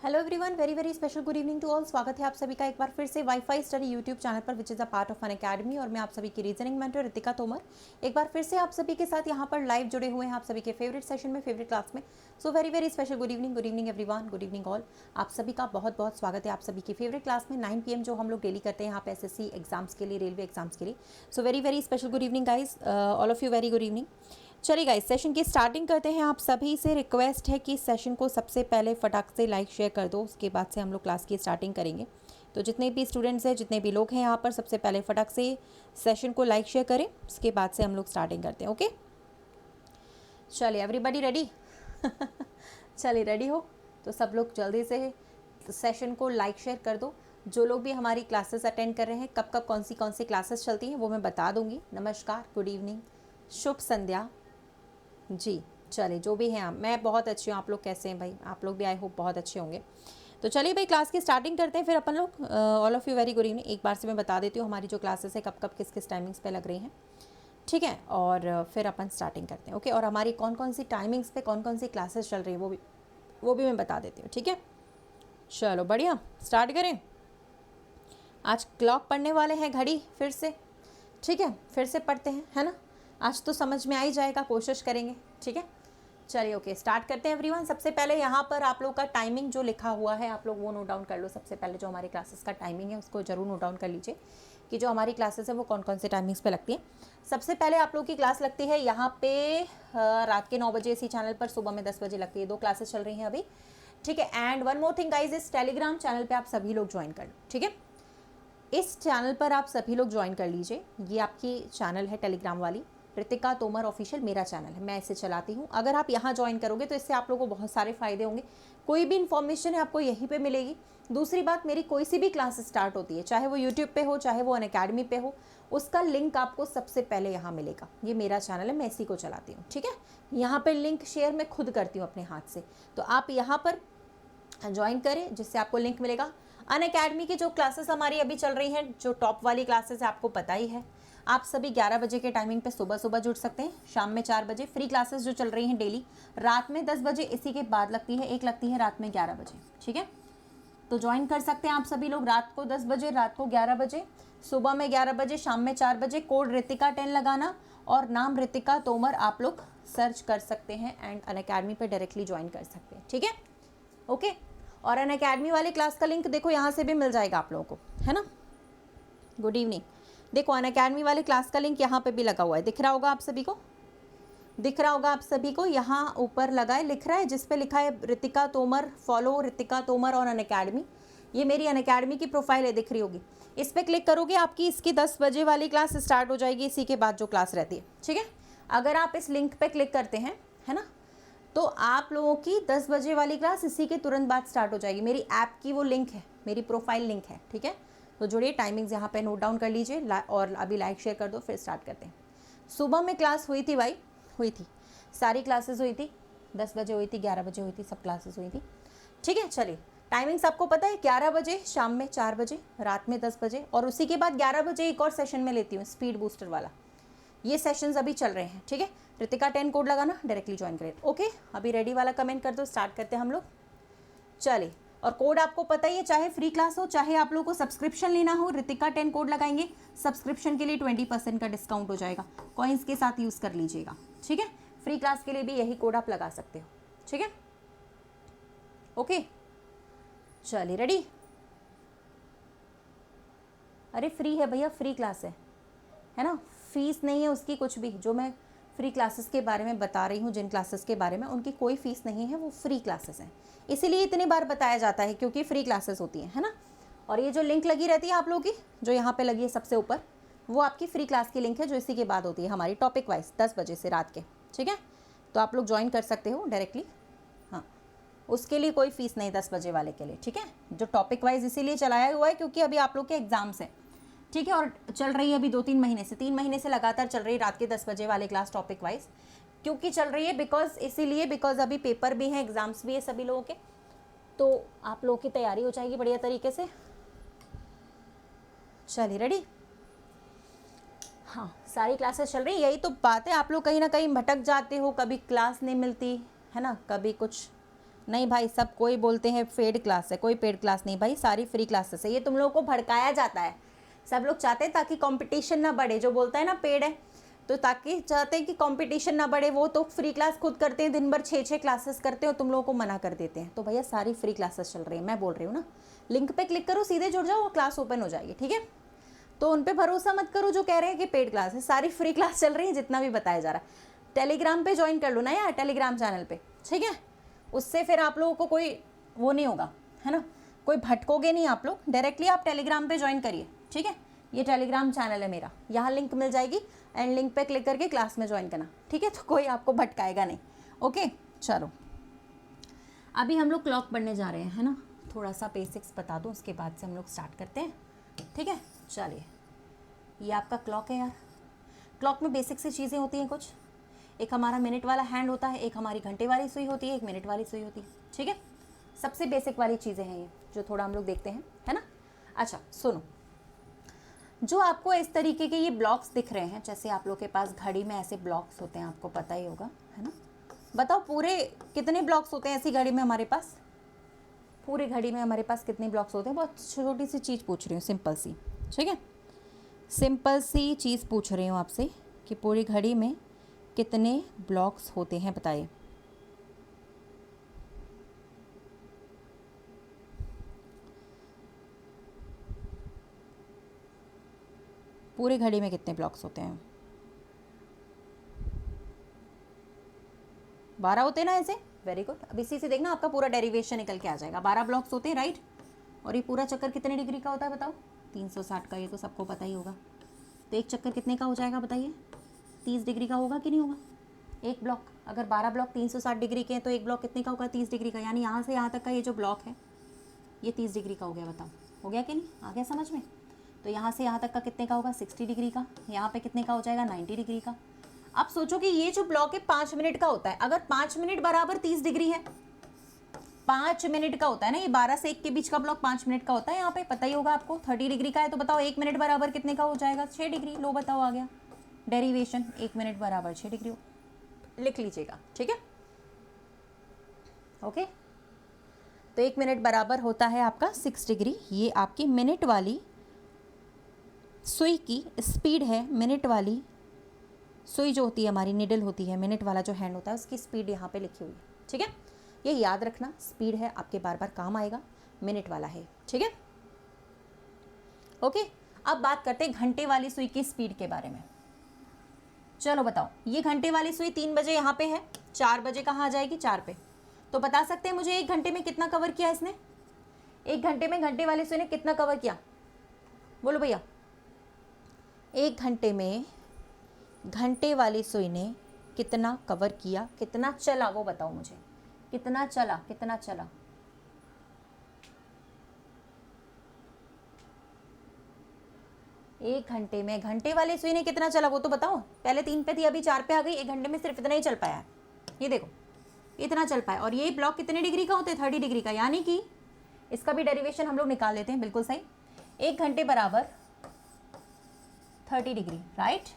Hello everyone, very very special good evening to all. स्वागत है आप सभी का एक बार फिर से वाईफाई स्टडी यूट्यूब चैनल पर, which is a part of an academy. और मैं आप सभी की रीजनिंग मेंटर रितिका तोमर एक बार फिर से आप सभी के साथ यहाँ पर लाइव जुड़े हुए हैं, आप सभी के फेवरेट सेशन में, फेवरेट क्लास में। So very very special good evening everyone, good evening all. आप सभी का बहुत बहुत स्वागत है आप सभी की फेवरेट क्लास में 9 PM जो हम लोग डेली करते हैं यहाँ पे SSC एग्जाम्स के लिए, रेलवे एग्जाम्स के लिए। So very very special good evening guys, all of you very good evening. चलिए गाइस, सेशन की स्टार्टिंग करते हैं। आप सभी से रिक्वेस्ट है कि सेशन को सबसे पहले फटाक से लाइक शेयर कर दो, उसके बाद से हम लोग क्लास की स्टार्टिंग करेंगे। तो जितने भी स्टूडेंट्स हैं, जितने भी लोग हैं यहाँ पर, सबसे पहले फटाक से सेशन को लाइक शेयर करें, उसके बाद से हम लोग स्टार्टिंग करते हैं। ओके, चलिए एवरीबॉडी रेडी? चलिए रेडी हो तो सब लोग जल्दी से सेशन को लाइक शेयर कर दो। जो लोग भी हमारी क्लासेस अटेंड कर रहे हैं, कब कब कौन सी क्लासेस चलती हैं वो मैं बता दूंगी। नमस्कार, गुड इवनिंग, शुभ संध्या जी। चलिए जो भी हैं आप, मैं बहुत अच्छी हूँ। आप लोग कैसे हैं भाई? आप लोग भी आई होप बहुत अच्छे होंगे। तो चलिए भाई क्लास की स्टार्टिंग करते हैं, फिर अपन लोग all of you very good evening. एक बार से मैं बता देती हूँ हमारी जो क्लासेस है कब कब किस किस टाइमिंग्स पे लग रही हैं, ठीक है? और फिर अपन स्टार्टिंग करते हैं। ओके, और हमारी कौन कौन सी टाइमिंग्स पे कौन कौन सी क्लासेस चल रही है वो भी मैं बता देती हूँ, ठीक है? चलो बढ़िया, स्टार्ट करें। आज क्लॉक पढ़ने वाले हैं, घड़ी फिर से, ठीक है? फिर से पढ़ते हैं, है ना? आज तो समझ में आ ही जाएगा, कोशिश करेंगे, ठीक है? चलिए ओके, स्टार्ट करते हैं एवरीवन। सबसे पहले यहाँ पर आप लोग का टाइमिंग जो लिखा हुआ है, आप लोग वो नोट डाउन कर लो। सबसे पहले जो हमारी क्लासेस का टाइमिंग है उसको जरूर नोट डाउन कर लीजिए कि जो हमारी क्लासेस है वो कौन कौन से टाइमिंग्स पे लगती है। सबसे पहले आप लोग की क्लास लगती है यहाँ पे रात के 9 बजे इसी चैनल पर, सुबह में 10 बजे लगती है। 2 क्लासेस चल रही हैं अभी, ठीक है? And one more thing guys, इस टेलीग्राम चैनल पर आप सभी लोग ज्वाइन कर लो, ठीक है? इस चैनल पर आप सभी लोग ज्वाइन कर लीजिए। ये आपकी चैनल है टेलीग्राम वाली, रितिका तोमर ऑफिशियल मेरा चैनल है, मैं इसे चलाती हूँ। अगर आप यहाँ ज्वाइन करोगे तो इससे आप लोगों को बहुत सारे फायदे होंगे। कोई भी इन्फॉर्मेशन है आपको यहीं पे मिलेगी। दूसरी बात, मेरी कोई सी भी क्लास स्टार्ट होती है, चाहे वो यूट्यूब पे हो, चाहे वो अनअकैडमी पे हो, उसका लिंक आपको सबसे पहले यहाँ मिलेगा। ये मेरा चैनल है, मैं इसी को चलाती हूँ, ठीक है? यहाँ पर लिंक शेयर मैं खुद करती हूँ अपने हाथ से, तो आप यहाँ पर ज्वाइन करें जिससे आपको लिंक मिलेगा। अनअकैडमी की जो क्लासेस हमारी अभी चल रही हैं, जो टॉप वाली क्लासेस है, आपको पता ही है। आप सभी 11 बजे के टाइमिंग पे सुबह सुबह जुड़ सकते हैं, शाम में 4 बजे। फ्री क्लासेस जो चल रही हैं डेली, रात में 10 बजे, इसी के बाद लगती है एक लगती है रात में 11 बजे, ठीक है? तो ज्वाइन कर सकते हैं आप सभी लोग रात को 10 बजे, रात को 11 बजे, सुबह में 11 बजे, शाम में 4 बजे। कोड रितिका 10 लगाना और नाम रितिका तोमर आप लोग सर्च कर सकते हैं एंड अनअकैडमी पे डायरेक्टली ज्वाइन कर सकते हैं, ठीक है? ओके, और अनअकैडमी वाली क्लास का लिंक देखो यहाँ से भी मिल जाएगा आप लोगों को, है ना? Good evening. देखो अनअकैडमी वाली क्लास का लिंक यहाँ पे भी लगा हुआ है, दिख रहा होगा आप सभी को, दिख रहा होगा आप सभी को। यहाँ ऊपर लगा है, लिख रहा है, जिस पे लिखा है रितिका तोमर, फॉलो रितिका तोमर और अनअकैडमी। ये मेरी अनअकैडमी की प्रोफाइल है, दिख रही होगी। इस पर क्लिक करोगे, आपकी इसकी 10 बजे वाली क्लास स्टार्ट हो जाएगी, इसी के बाद जो क्लास रहती है, ठीक है? अगर आप इस लिंक पे क्लिक करते हैं, है ना, तो आप लोगों की 10 बजे वाली क्लास इसी के तुरंत बाद स्टार्ट हो जाएगी। मेरी ऐप की वो लिंक है, मेरी प्रोफाइल लिंक है, ठीक है? तो जुड़िए, टाइमिंग्स यहाँ पे नोट डाउन कर लीजिए और अभी लाइक शेयर कर दो, फिर स्टार्ट करते हैं। सुबह में क्लास हुई थी भाई, हुई थी, सारी क्लासेस हुई थी। 10 बजे हुई थी, 11 बजे हुई थी, सब क्लासेस हुई थी, ठीक है? चलिए, टाइमिंग्स आपको पता है, 11 बजे, शाम में 4 बजे, रात में 10 बजे, और उसी के बाद 11 बजे एक और सेशन में लेती हूँ, स्पीड बूस्टर वाला। ये सेशंस अभी चल रहे हैं, ठीक है? रितिका 10 कोड लगाना, डायरेक्टली ज्वाइन करें। ओके, अभी रेडी वाला कमेंट कर दो, स्टार्ट करते हैं हम लोग। चलिए, और कोड आपको पता ही है, चाहे फ्री क्लास हो, चाहे आप लोगों को सब्सक्रिप्शन लेना हो, रितिका 10 कोड लगाएंगे, सब्सक्रिप्शन के लिए 20% का डिस्काउंट हो जाएगा। कॉइन्स के साथ यूज़ कर लीजिएगा, ठीक है? फ्री क्लास के लिए भी यही कोड आप लगा सकते हो, ठीक है? ओके, चलिए रेडी? अरे फ्री है भैया, फ्री क्लास है ना? फीस नहीं है उसकी कुछ भी। जो मैं फ्री क्लासेस के बारे में बता रही हूँ, जिन क्लासेस के बारे में, उनकी कोई फीस नहीं है, वो फ्री क्लासेस हैं। इसीलिए इतनी बार बताया जाता है, क्योंकि फ्री क्लासेस होती हैं, है ना? और ये जो लिंक लगी रहती है आप लोगों की, जो यहाँ पे लगी है सबसे ऊपर, वो आपकी फ्री क्लास की लिंक है, जो इसी के बाद होती है हमारी टॉपिक वाइज 10 बजे से रात के, ठीक है? तो आप लोग ज्वाइन कर सकते हो डायरेक्टली, हाँ, उसके लिए कोई फीस नहीं 10 बजे वाले के लिए, ठीक है? जो टॉपिक वाइज इसीलिए चलाया हुआ है क्योंकि अभी आप लोग के एग्जाम्स हैं, ठीक है? और चल रही है अभी 2-3 महीने से, 3 महीने से लगातार चल रही है रात के 10 बजे वाले क्लास टॉपिक वाइज। क्योंकि चल रही है बिकॉज अभी पेपर भी हैं, एग्जाम्स भी है सभी लोगों के, तो आप लोगों की तैयारी हो जाएगी बढ़िया तरीके से। चलिए रेडी? हाँ, सारी क्लासेस चल रही है। यही तो बात है, आप लोग कहीं ना कहीं भटक जाते हो, कभी क्लास नहीं मिलती है ना, कभी कुछ नहीं भाई, सब कोई बोलते हैं पेड क्लास है, कोई पेड क्लास नहीं भाई, सारी फ्री क्लासेस है। ये तुम लोगों को भड़काया जाता है, सब लोग चाहते हैं ताकि कंपटीशन ना बढ़े। जो बोलता है ना पेड है, तो ताकि चाहते हैं कि कंपटीशन ना बढ़े, वो तो फ्री क्लास खुद करते हैं, दिन भर 6 क्लासेस करते हैं और तुम लोगों को मना कर देते हैं। तो भैया सारी फ्री क्लासेस चल रही है, मैं बोल रही हूँ ना। लिंक पे क्लिक करो, सीधे जुड़ जाओ, क्लास ओपन हो जाएगी, ठीक है। तो उन पे भरोसा मत करो जो कह रहे हैं कि पेड क्लास है, सारी फ्री क्लास चल रही है, जितना भी बताया जा रहा है। टेलीग्राम पे ज्वाइन कर लो ना यार, टेलीग्राम चैनल पे, ठीक है। उससे फिर आप लोगों को कोई वो नहीं होगा, है ना, कोई भटकोगे नहीं आप लोग। डायरेक्टली आप टेलीग्राम पे ज्वाइन करिए, ठीक है। ये टेलीग्राम चैनल है मेरा, यहाँ लिंक मिल जाएगी, एंड लिंक पे क्लिक करके क्लास में ज्वाइन करना, ठीक है। तो कोई आपको भटकाएगा नहीं, ओके। चलो अभी हम लोग क्लॉक पढ़ने जा रहे हैं, है ना। थोड़ा सा बेसिक्स बता दूँ, उसके बाद से हम लोग स्टार्ट करते हैं, ठीक है। चलिए, ये आपका क्लॉक है यार। क्लॉक में बेसिक सी चीज़ें होती हैं कुछ। एक हमारा मिनट वाला हैंड होता है, एक हमारी घंटे वाली सुई होती है, एक मिनट वाली सुई होती है, ठीक है। सबसे बेसिक वाली चीज़ें हैं ये, जो थोड़ा हम लोग देखते हैं, है ना। अच्छा सुनो, जो आपको इस तरीके के ये ब्लॉक्स दिख रहे हैं, जैसे आप लोग के पास घड़ी में ऐसे ब्लॉक्स होते हैं, आपको पता ही होगा, है ना। बताओ पूरे कितने ब्लॉक्स होते हैं ऐसी घड़ी में हमारे पास? पूरी घड़ी में हमारे पास कितने ब्लॉक्स होते हैं? बहुत छोटी सी चीज़ पूछ रही हूँ, सिंपल सी, ठीक है। सिंपल सी चीज़ पूछ रही हूँ आपसे कि पूरी घड़ी में कितने ब्लॉक्स होते हैं, बताइए। पूरी घड़ी में कितने ब्लॉक्स होते हैं? 12 होते हैं ना ऐसे, वेरी गुड। अब इसी से देखना आपका पूरा डेरिवेशन निकल के आ जाएगा। 12 ब्लॉक्स होते हैं, राइट। और ये पूरा चक्कर कितने डिग्री का होता है बताओ? 360 का, ये तो सबको पता ही होगा। तो एक चक्कर कितने का हो जाएगा बताइए? 30 डिग्री का होगा कि नहीं होगा? एक ब्लॉक, अगर 12 ब्लॉक 360 डिग्री के हैं तो एक ब्लॉक कितने का होगा? 30 डिग्री का। यानी यहाँ से यहाँ तक का ये जो ब्लॉक है ये 30 डिग्री का हो गया। बताओ हो गया कि नहीं? आ गया समझ में? तो यहाँ से यहाँ तक का कितने का होगा? 60 डिग्री का। यहाँ पे कितने का हो जाएगा? 90 डिग्री का। अब सोचो कि ये जो ब्लॉक है 5 मिनट का होता है। अगर 5 मिनट बराबर 30 डिग्री है, 5 मिनट का होता है ना, ये 12 से 1 के बीच का ब्लॉक 5 मिनट का होता है। यहाँ पे पता ही होगा आपको 30 डिग्री का है, तो बताओ 1 मिनट बराबर कितने का हो जाएगा? 6 डिग्री। लो बताओ, आ गया डेरिवेशन। 1 मिनट बराबर 6 डिग्री, लिख लीजिएगा, ठीक है, ओके। तो 1 मिनट बराबर होता है आपका 6 डिग्री। ये आपकी मिनट वाली सुई की स्पीड है। मिनट वाली सुई जो होती है हमारी, निडल होती है, मिनट वाला जो हैंड होता है, उसकी स्पीड यहाँ पे लिखी हुई है, ठीक है। ये याद रखना, स्पीड है, आपके बार बार काम आएगा, मिनट वाला है, ठीक है, ओके। अब बात करते हैं घंटे वाली सुई की स्पीड के बारे में। चलो बताओ, ये घंटे वाली सुई 3 बजे यहाँ पे है, 4 बजे कहाँ आ जाएगी? 4 पे। तो बता सकते हैं मुझे 1 घंटे में कितना कवर किया इसने? 1 घंटे में घंटे वाली सुई ने कितना कवर किया? बोलो भैया। 1 घंटे में घंटे वाली सुई ने कितना कवर किया, कितना चला, वो बताओ मुझे। कितना चला, कितना चला? एक घंटे में घंटे वाली सुई ने कितना चला वो तो बताओ। पहले 3 पे थी, अभी 4 पे आ गई। 1 घंटे में सिर्फ इतना ही चल पाया है, ये देखो, इतना चल पाया। और ये ब्लॉक कितने डिग्री का होते हैं? 30 डिग्री का। यानी कि इसका भी डेरिवेशन हम लोग निकाल लेते हैं, बिल्कुल सही। 1 घंटे बराबर 30 डिग्री, राइट।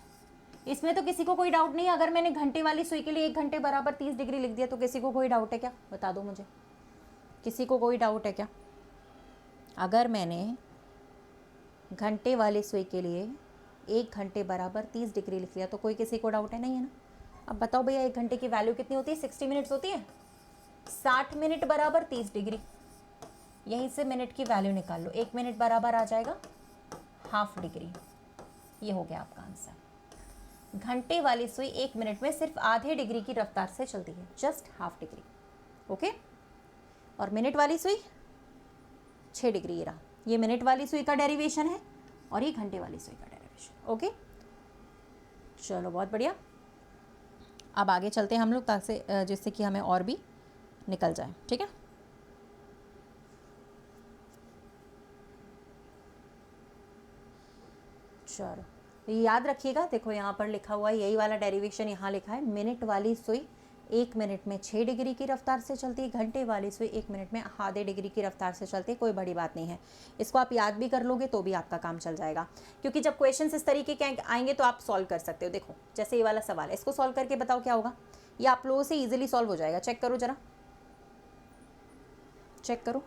इसमें तो किसी को कोई डाउट नहीं है। अगर मैंने घंटे वाली सुई के लिए 1 घंटे बराबर 30 डिग्री लिख दिया तो किसी को कोई डाउट है क्या? बता दो मुझे, किसी को कोई डाउट है क्या? अगर मैंने घंटे वाली सुई के लिए 1 घंटे बराबर 30 डिग्री लिख लिया तो कोई किसी को डाउट है? नहीं है ना। अब बताओ भैया, 1 घंटे की वैल्यू कितनी होती है? 60 मिनट्स होती है। 60 मिनट बराबर 30 डिग्री, यहीं से मिनट की वैल्यू निकाल लो। 1 मिनट बराबर आ जाएगा हाफ डिग्री। ये हो गया आपका आंसर। घंटे वाली सुई 1 मिनट में सिर्फ आधे डिग्री की रफ्तार से चलती है, जस्ट हाफ डिग्री, ओके। और मिनट वाली सुई 6 डिग्री। ये रहा, ये मिनट वाली सुई का डेरिवेशन है और ये घंटे वाली सुई का डेरिवेशन, ओके। चलो बहुत बढ़िया। अब आगे चलते हैं हम लोग, ताकि जिससे कि हमें और भी निकल जाए, ठीक है। चलो ये याद रखिएगा। देखो यहाँ पर लिखा हुआ है, यही वाला डेरिवेशन यहाँ लिखा है। मिनट वाली सुई 1 मिनट में 6 डिग्री की रफ्तार से चलती है, घंटे वाली सुई 1 मिनट में आधे डिग्री की रफ्तार से चलती है। कोई बड़ी बात नहीं है, इसको आप याद भी कर लोगे तो भी आपका काम चल जाएगा, क्योंकि जब क्वेश्चंस इस तरीके के आएंगे तो आप सॉल्व कर सकते हो। देखो जैसे ये वाला सवाल है, इसको सॉल्व करके बताओ क्या होगा। ये आप लोगों से ईजिली सॉल्व हो जाएगा, चेक करो जरा। चेक करो।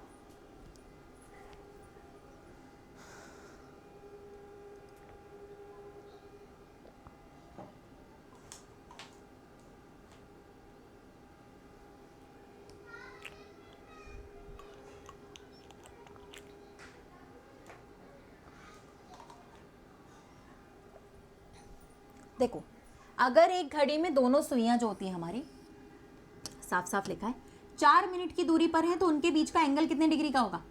देखो, अगर एक घड़ी में दोनों सुइयां जो होती है हमारी, साफ साफ लिखा है 4 मिनट की दूरी पर है, तो उनके बीच का एंगल कितने डिग्री का होगा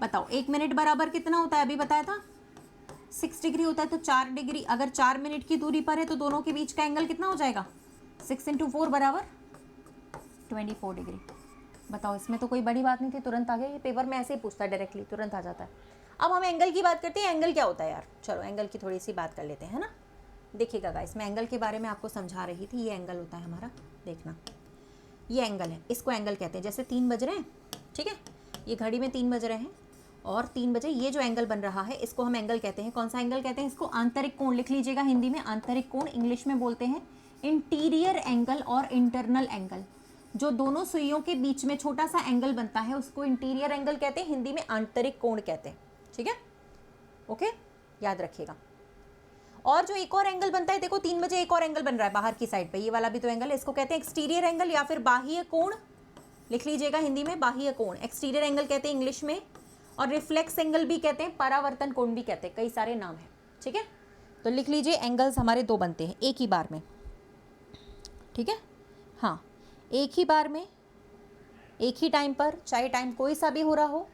बताओ। 1 मिनट बराबर कितना होता है, अभी बताया था 6 डिग्री होता है। तो 4 डिग्री, अगर 4 मिनट की दूरी पर है तो दोनों के बीच का एंगल कितना हो जाएगा, 6 × 4 बराबर 24 डिग्री। बताओ, इसमें तो कोई बड़ी बात नहीं थी, तुरंत आ गया। ये पेपर में ऐसे ही पूछता है, डायरेक्टली तुरंत आ जाता है। अब हम एंगल की बात करते हैं। एंगल क्या होता है यार, चलो एंगल की थोड़ी सी बात कर लेते हैं, है ना। देखिएगा गाइस, मैं एंगल के बारे में आपको समझा रही थी। ये एंगल होता है हमारा, देखना ये एंगल है, इसको एंगल कहते हैं। जैसे 3 बज रहे हैं, ठीक है, ये घड़ी में 3 बज रहे हैं और 3 बजे ये जो एंगल बन रहा है इसको हम एंगल कहते हैं। कौन सा एंगल कहते हैं इसको, आंतरिक कोण। लिख लीजिएगा हिंदी में आंतरिक कोण, इंग्लिश में बोलते हैं इंटीरियर एंगल और इंटरनल एंगल। जो दोनों सुइयों के बीच में छोटा सा एंगल बनता है उसको इंटीरियर एंगल कहते हैं, हिंदी में आंतरिक कोण कहते हैं। ठीक है, ओके, याद रखिएगा। और जो एक और एंगल बनता है, देखो 3 बजे एक और एंगल बन रहा है बाहर की साइड पे, ये वाला भी तो एंगल है, इसको कहते हैं एक्सटीरियर एंगल या फिर बाह्य कोण। लिख लीजिएगा हिंदी में बाह्य कोण, एक्सटीरियर एंगल कहते हैं इंग्लिश में। और रिफ्लेक्स एंगल भी कहते हैं, परावर्तन कोण भी कहते हैं, कई सारे नाम है। ठीक है, तो लिख लीजिए एंगल्स हमारे 2 बनते हैं एक ही बार में। ठीक है, हाँ, एक ही बार में, एक ही टाइम पर, चाहे टाइम कोई सा भी हो रहा हो,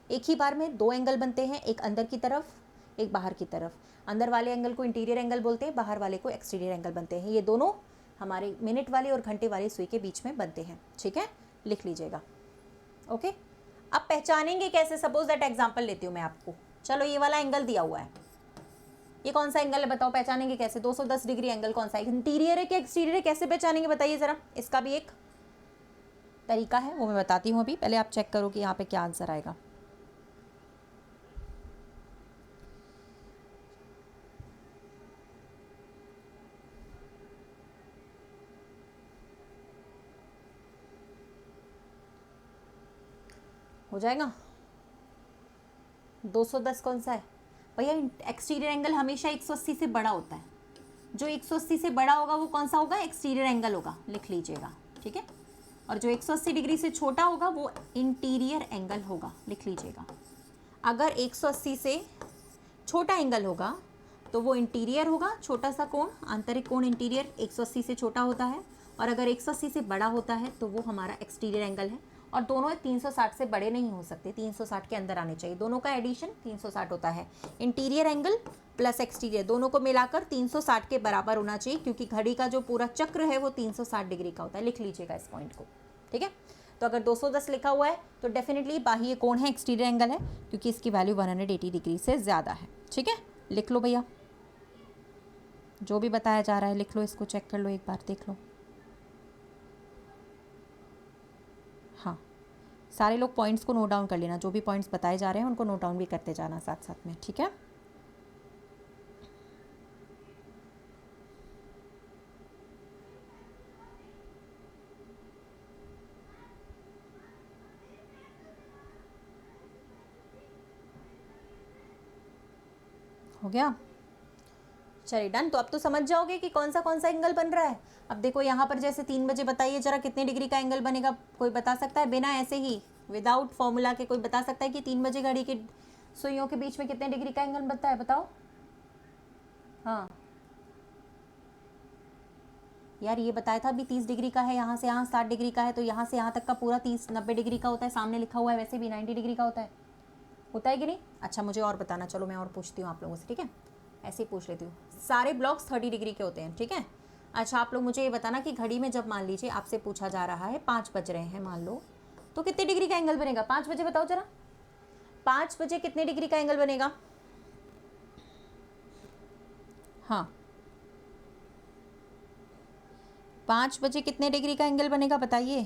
एक ही बार में 2 एंगल बनते हैं, एक अंदर की तरफ एक बाहर की तरफ। अंदर वाले एंगल को इंटीरियर एंगल बोलते हैं, बाहर वाले को एक्सटीरियर एंगल बनते हैं। ये दोनों हमारे मिनट वाले और घंटे वाले सुई के बीच में बनते हैं। ठीक है, लिख लीजिएगा। ओके, अब पहचानेंगे कैसे, सपोज दैट एग्जांपल लेती हूँ मैं आपको। चलो, ये वाला एंगल दिया हुआ है, ये कौन सा एंगल है बताओ, पहचानेंगे कैसे। 210 डिग्री एंगल कौन सा है, इंटीरियर है कि एक्सटीरियर है, कैसे पहचानेंगे बताइए ज़रा। इसका भी एक तरीका है, वो मैं बताती हूँ अभी। पहले आप चेक करो कि यहाँ पे क्या आंसर आएगा। हो जाएगा। 210 कौन सा है भैया, एक्सटीरियर एंगल हमेशा 180 से बड़ा होता है। जो 180 से बड़ा होगा वो कौन सा होगा, एक्सटीरियर एंगल होगा, लिख लीजिएगा। ठीक है, और जो 180 डिग्री से छोटा होगा वो इंटीरियर एंगल होगा, लिख लीजिएगा। अगर 180 से छोटा एंगल होगा तो वो इंटीरियर होगा, छोटा सा कोण, आंतरिक कोण इंटीरियर 180 से छोटा होता है। और अगर 180 से बड़ा होता है तो वो हमारा एक्सटीरियर एंगल है। और दोनों 360 से बड़े नहीं हो सकते, 360 के अंदर आने चाहिए। दोनों का एडिशन 360 होता है। इंटीरियर एंगल प्लस एक्सटीरियर दोनों को मिलाकर 360 के बराबर होना चाहिए, क्योंकि घड़ी का जो पूरा चक्र है वो 360 डिग्री का होता है। लिख लीजिएगा इस पॉइंट को। ठीक है, तो अगर 210 लिखा हुआ है तो डेफिनेटली बाह्य कोण है, एक्सटीरियर एंगल है, क्योंकि इसकी वैल्यू 180 डिग्री से ज़्यादा है। ठीक है, लिख लो भैया, जो भी बताया जा रहा है लिख लो, इसको चेक कर लो एक बार, देख लो। हाँ, सारे लोग पॉइंट्स को नोट डाउन कर लेना, जो भी पॉइंट्स बताए जा रहे हैं उनको नोट डाउन भी करते जाना साथ साथ में। ठीक है, हो गया, चलिए डन। तो अब तो समझ जाओगे कि कौन सा एंगल बन रहा है। अब देखो यहाँ पर जैसे 3 बजे, बताइए जरा कितने डिग्री का एंगल बनेगा, कोई बता सकता है बिना ऐसे ही विदाउट फॉर्मूला के, कोई बता सकता है कि 3 बजे घड़ी की सुइयों के बीच में कितने डिग्री का एंगल बनता है, बताओ। हाँ यार, ये बताया था अभी 30 डिग्री का है, यहाँ से यहाँ 60 डिग्री का है, तो यहाँ से यहाँ तक का पूरा 90 डिग्री का होता है। सामने लिखा हुआ है वैसे भी 90 डिग्री का होता है कि नहीं। अच्छा, मुझे और बताना, चलो मैं और पूछती हूँ आप लोगों से। ठीक है, ऐसे ही पूछ लेती हूँ। सारे ब्लॉक्स 30 डिग्री के होते हैं। ठीक है, अच्छा आप लोग मुझे ये बताना कि घड़ी में जब मान लीजिए आपसे पूछा जा रहा है 5 बज रहे हैं मान लो, तो कितने डिग्री का एंगल बनेगा 5 बजे, बताओ जरा। 5 बजे कितने डिग्री का एंगल बनेगा। हाँ, 5 बजे कितने डिग्री का एंगल बनेगा बताइए।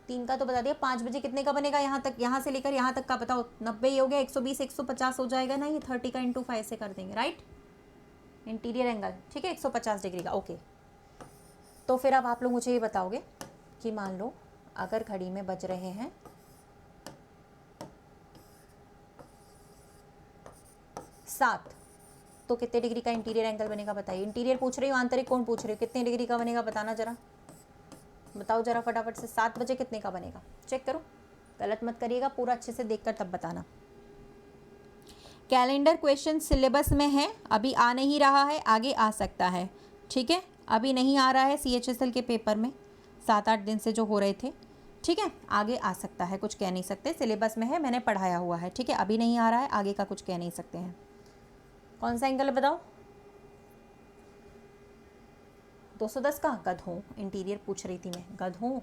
3 का तो बता दिया, 5 बजे कितने का बनेगा, यहाँ तक, यहाँ से लेकर यहाँ तक का बताओ। 90 ही हो गया, 120 150 हो जाएगा ना, ये 30 का इंटू 5 से कर देंगे, राइट। इंटीरियर एंगल, ठीक है, 150 डिग्री का। ओके, तो फिर अब आप लोग मुझे ये बताओगे कि मान लो अगर घड़ी में बज रहे हैं 7, तो कितने डिग्री का इंटीरियर एंगल बनेगा बताइए। इंटीरियर पूछ रही हूँ, आंतरिक कोण पूछ रही हूँ, कितने डिग्री का बनेगा बताना जरा, बताओ जरा फटाफट से। 7 बजे कितने का बनेगा, चेक करो, गलत मत करिएगा, पूरा अच्छे से देखकर तब बताना। कैलेंडर क्वेश्चन सिलेबस में है, अभी आ नहीं रहा है, आगे आ सकता है, ठीक है। अभी नहीं आ रहा है CHSL के पेपर में, 7-8 दिन से जो हो रहे थे, ठीक है। आगे आ सकता है, कुछ कह नहीं सकते, सिलेबस में है, मैंने पढ़ाया हुआ है, ठीक है। अभी नहीं आ रहा है, आगे का कुछ कह नहीं सकते हैं। कौन सा एंगल बताओ, 210 का। गधों, इंटीरियर पूछ रही थी मैं, गधों,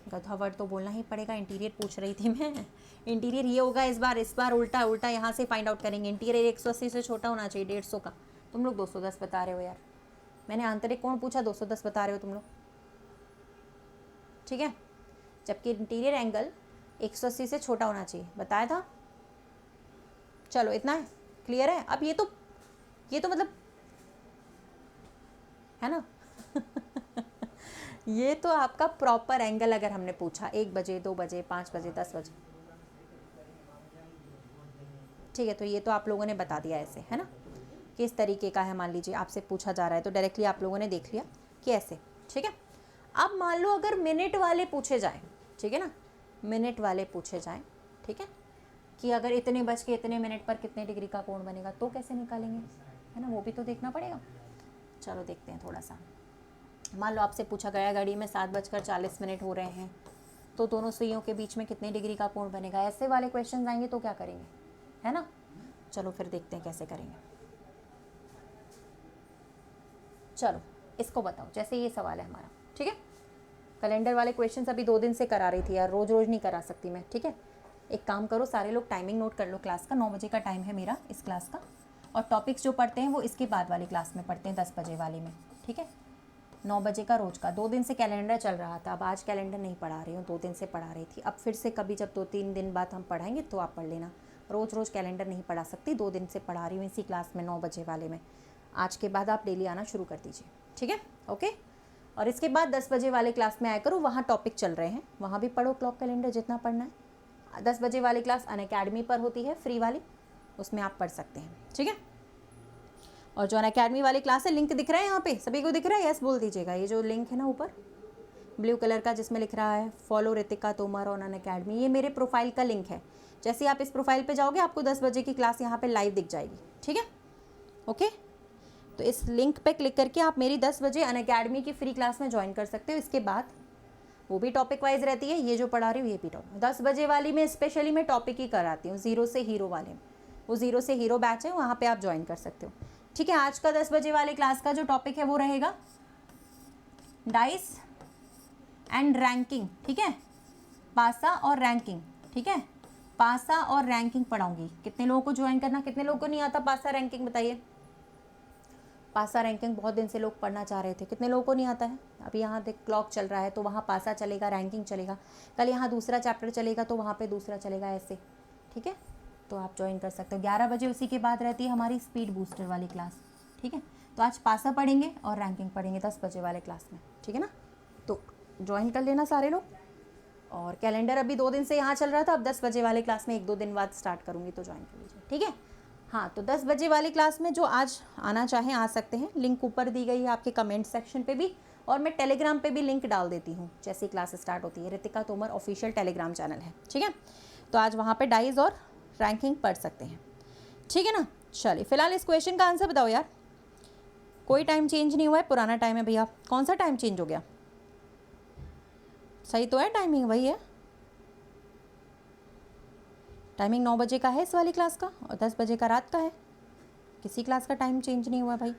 गधा वर्ड तो बोलना ही पड़ेगा, इंटीरियर पूछ रही थी मैं। इंटीरियर ये होगा इस बार उल्टा उल्टा यहाँ से फाइंड आउट करेंगे। इंटीरियर 180 से छोटा होना चाहिए, 150 का। तुम लोग 210 बता रहे हो यार, मैंने आंतरिक कोण पूछा, 210 बता रहे हो तुम लोग, ठीक है। जबकि इंटीरियर एंगल 180 से छोटा होना चाहिए, बताया था। चलो इतना है, क्लियर है। अब ये तो मतलब है ना ये तो आपका प्रॉपर एंगल अगर हमने पूछा 1 बजे, 2 बजे, 5 बजे, 10 बजे, ठीक है, तो ये तो आप लोगों ने बता दिया ऐसे, है ना, किस तरीके का है। मान लीजिए आपसे पूछा जा रहा है तो डायरेक्टली आप लोगों ने देख लिया कि ऐसे, ठीक है। अब मान लो अगर मिनट वाले पूछे जाएं, ठीक है ना, मिनट वाले पूछे जाएं, ठीक है, कि अगर इतने बज के इतने मिनट पर कितने डिग्री का कोण बनेगा, तो कैसे निकालेंगे, है ना, वो भी तो देखना पड़ेगा। चलो देखते हैं थोड़ा सा। मान लो आपसे पूछा गया घड़ी में 7:40 हो रहे हैं, तो दोनों सुइयों के बीच में कितने डिग्री का कोण बनेगा, ऐसे वाले क्वेश्चन आएंगे तो क्या करेंगे, है ना। चलो फिर देखते हैं कैसे करेंगे। चलो इसको बताओ, जैसे ये सवाल है हमारा, ठीक है। कैलेंडर वाले क्वेश्चंस अभी 2 दिन से करा रही थी यार, रोज़ रोज़ नहीं करा सकती मैं, ठीक है। एक काम करो, सारे लोग टाइमिंग नोट कर लो क्लास का। 9 बजे का टाइम है मेरा इस क्लास का, और टॉपिक्स जो पढ़ते हैं वो इसके बाद वाली क्लास में पढ़ते हैं, 10 बजे वाली में, ठीक है। 9 बजे का रोज़ का। 2 दिन से कैलेंडर चल रहा था, अब आज कैलेंडर नहीं पढ़ा रही हूँ, 2 दिन से पढ़ा रही थी। अब फिर से कभी जब 2-3 दिन बाद हम पढ़ाएंगे तो आप पढ़ लेना, रोज़ रोज़ कैलेंडर नहीं पढ़ा सकती। 2 दिन से पढ़ा रही हूँ इसी क्लास में, 9 बजे वाले में। आज के बाद आप डेली आना शुरू कर दीजिए, ठीक है, ओके। और इसके बाद 10 बजे वाले क्लास में आया करो, वहाँ टॉपिक चल रहे हैं, वहाँ भी पढ़ो क्लॉक कैलेंडर जितना पढ़ना है। 10 बजे वाली क्लास अनअकैडमी पर होती है, फ्री वाली, उसमें आप पढ़ सकते हैं, ठीक है। और जो अनअकैडमी वाली क्लास है, लिंक दिख रहा है यहाँ पे, सभी को दिख रहा है, यस बोल दीजिएगा। ये जो लिंक है ना ऊपर ब्लू कलर का जिसमें लिख रहा है follow Ritika Tomar on Unacademy, ये मेरे प्रोफाइल का लिंक है। जैसे आप इस प्रोफाइल पे जाओगे आपको 10 बजे की क्लास यहाँ पे लाइव दिख जाएगी, ठीक है, ओके। तो इस लिंक पे क्लिक करके आप मेरी 10 बजे अनअकैडमी की फ्री क्लास में ज्वाइन कर सकते हो। इसके बाद वो भी टॉपिक वाइज रहती है, ये जो पढ़ा रही हूँ ये भी टॉपिक। 10 बजे वाली में स्पेशली मैं टॉपिक ही कराती हूँ, 0 से हीरो वाले में, वो 0 से हीरो बैच है, वहाँ पे आप ज्वाइन कर सकते हो, ठीक है। आज का 10 बजे वाले क्लास का जो टॉपिक है वो रहेगा डाइस एंड रैंकिंग, ठीक है, पासा और रैंकिंग, ठीक है। पासा और रैंकिंग पढ़ाऊंगी। कितने लोगों को ज्वाइन करना, कितने लोगों को नहीं आता पासा रैंकिंग, बताइए। पासा रैंकिंग बहुत दिन से लोग पढ़ना चाह रहे थे, कितने लोगों को नहीं आता है। अभी यहाँ देख क्लॉक चल रहा है तो वहाँ पासा चलेगा, रैंकिंग चलेगा, कल यहाँ दूसरा चैप्टर चलेगा तो वहाँ पे दूसरा चलेगा, ऐसे, ठीक है। तो आप ज्वाइन कर सकते हो। 11 बजे उसी के बाद रहती है हमारी स्पीड बूस्टर वाली क्लास, ठीक है। तो आज पासा पढ़ेंगे और रैंकिंग पढ़ेंगे 10 बजे वाले क्लास में, ठीक है ना। तो ज्वाइन कर लेना सारे लोग। और कैलेंडर अभी 2 दिन से यहाँ चल रहा था, अब 10 बजे वाले क्लास में 1-2 दिन बाद स्टार्ट करूँगी, तो ज्वाइन कर लीजिए, ठीक है। हाँ, तो 10 बजे वाली क्लास में जो आज आना चाहें आ सकते हैं, लिंक ऊपर दी गई है आपके कमेंट सेक्शन पे भी, और मैं टेलीग्राम पे भी लिंक डाल देती हूँ जैसे क्लास स्टार्ट होती है। Ritika Tomar official Telegram channel है, ठीक है। तो आज वहाँ पे डाइज और रैंकिंग पढ़ सकते हैं, ठीक है ना। चलिए फिलहाल इस क्वेश्चन का आंसर बताओ यार। कोई टाइम चेंज नहीं हुआ है, पुराना टाइम है भैया। कौन सा टाइम चेंज हो गया, सही तो है, टाइमिंग वही है। टाइमिंग 9 बजे का है इस वाली क्लास का, और 10 बजे का रात का है। किसी क्लास का टाइम चेंज नहीं हुआ भाई,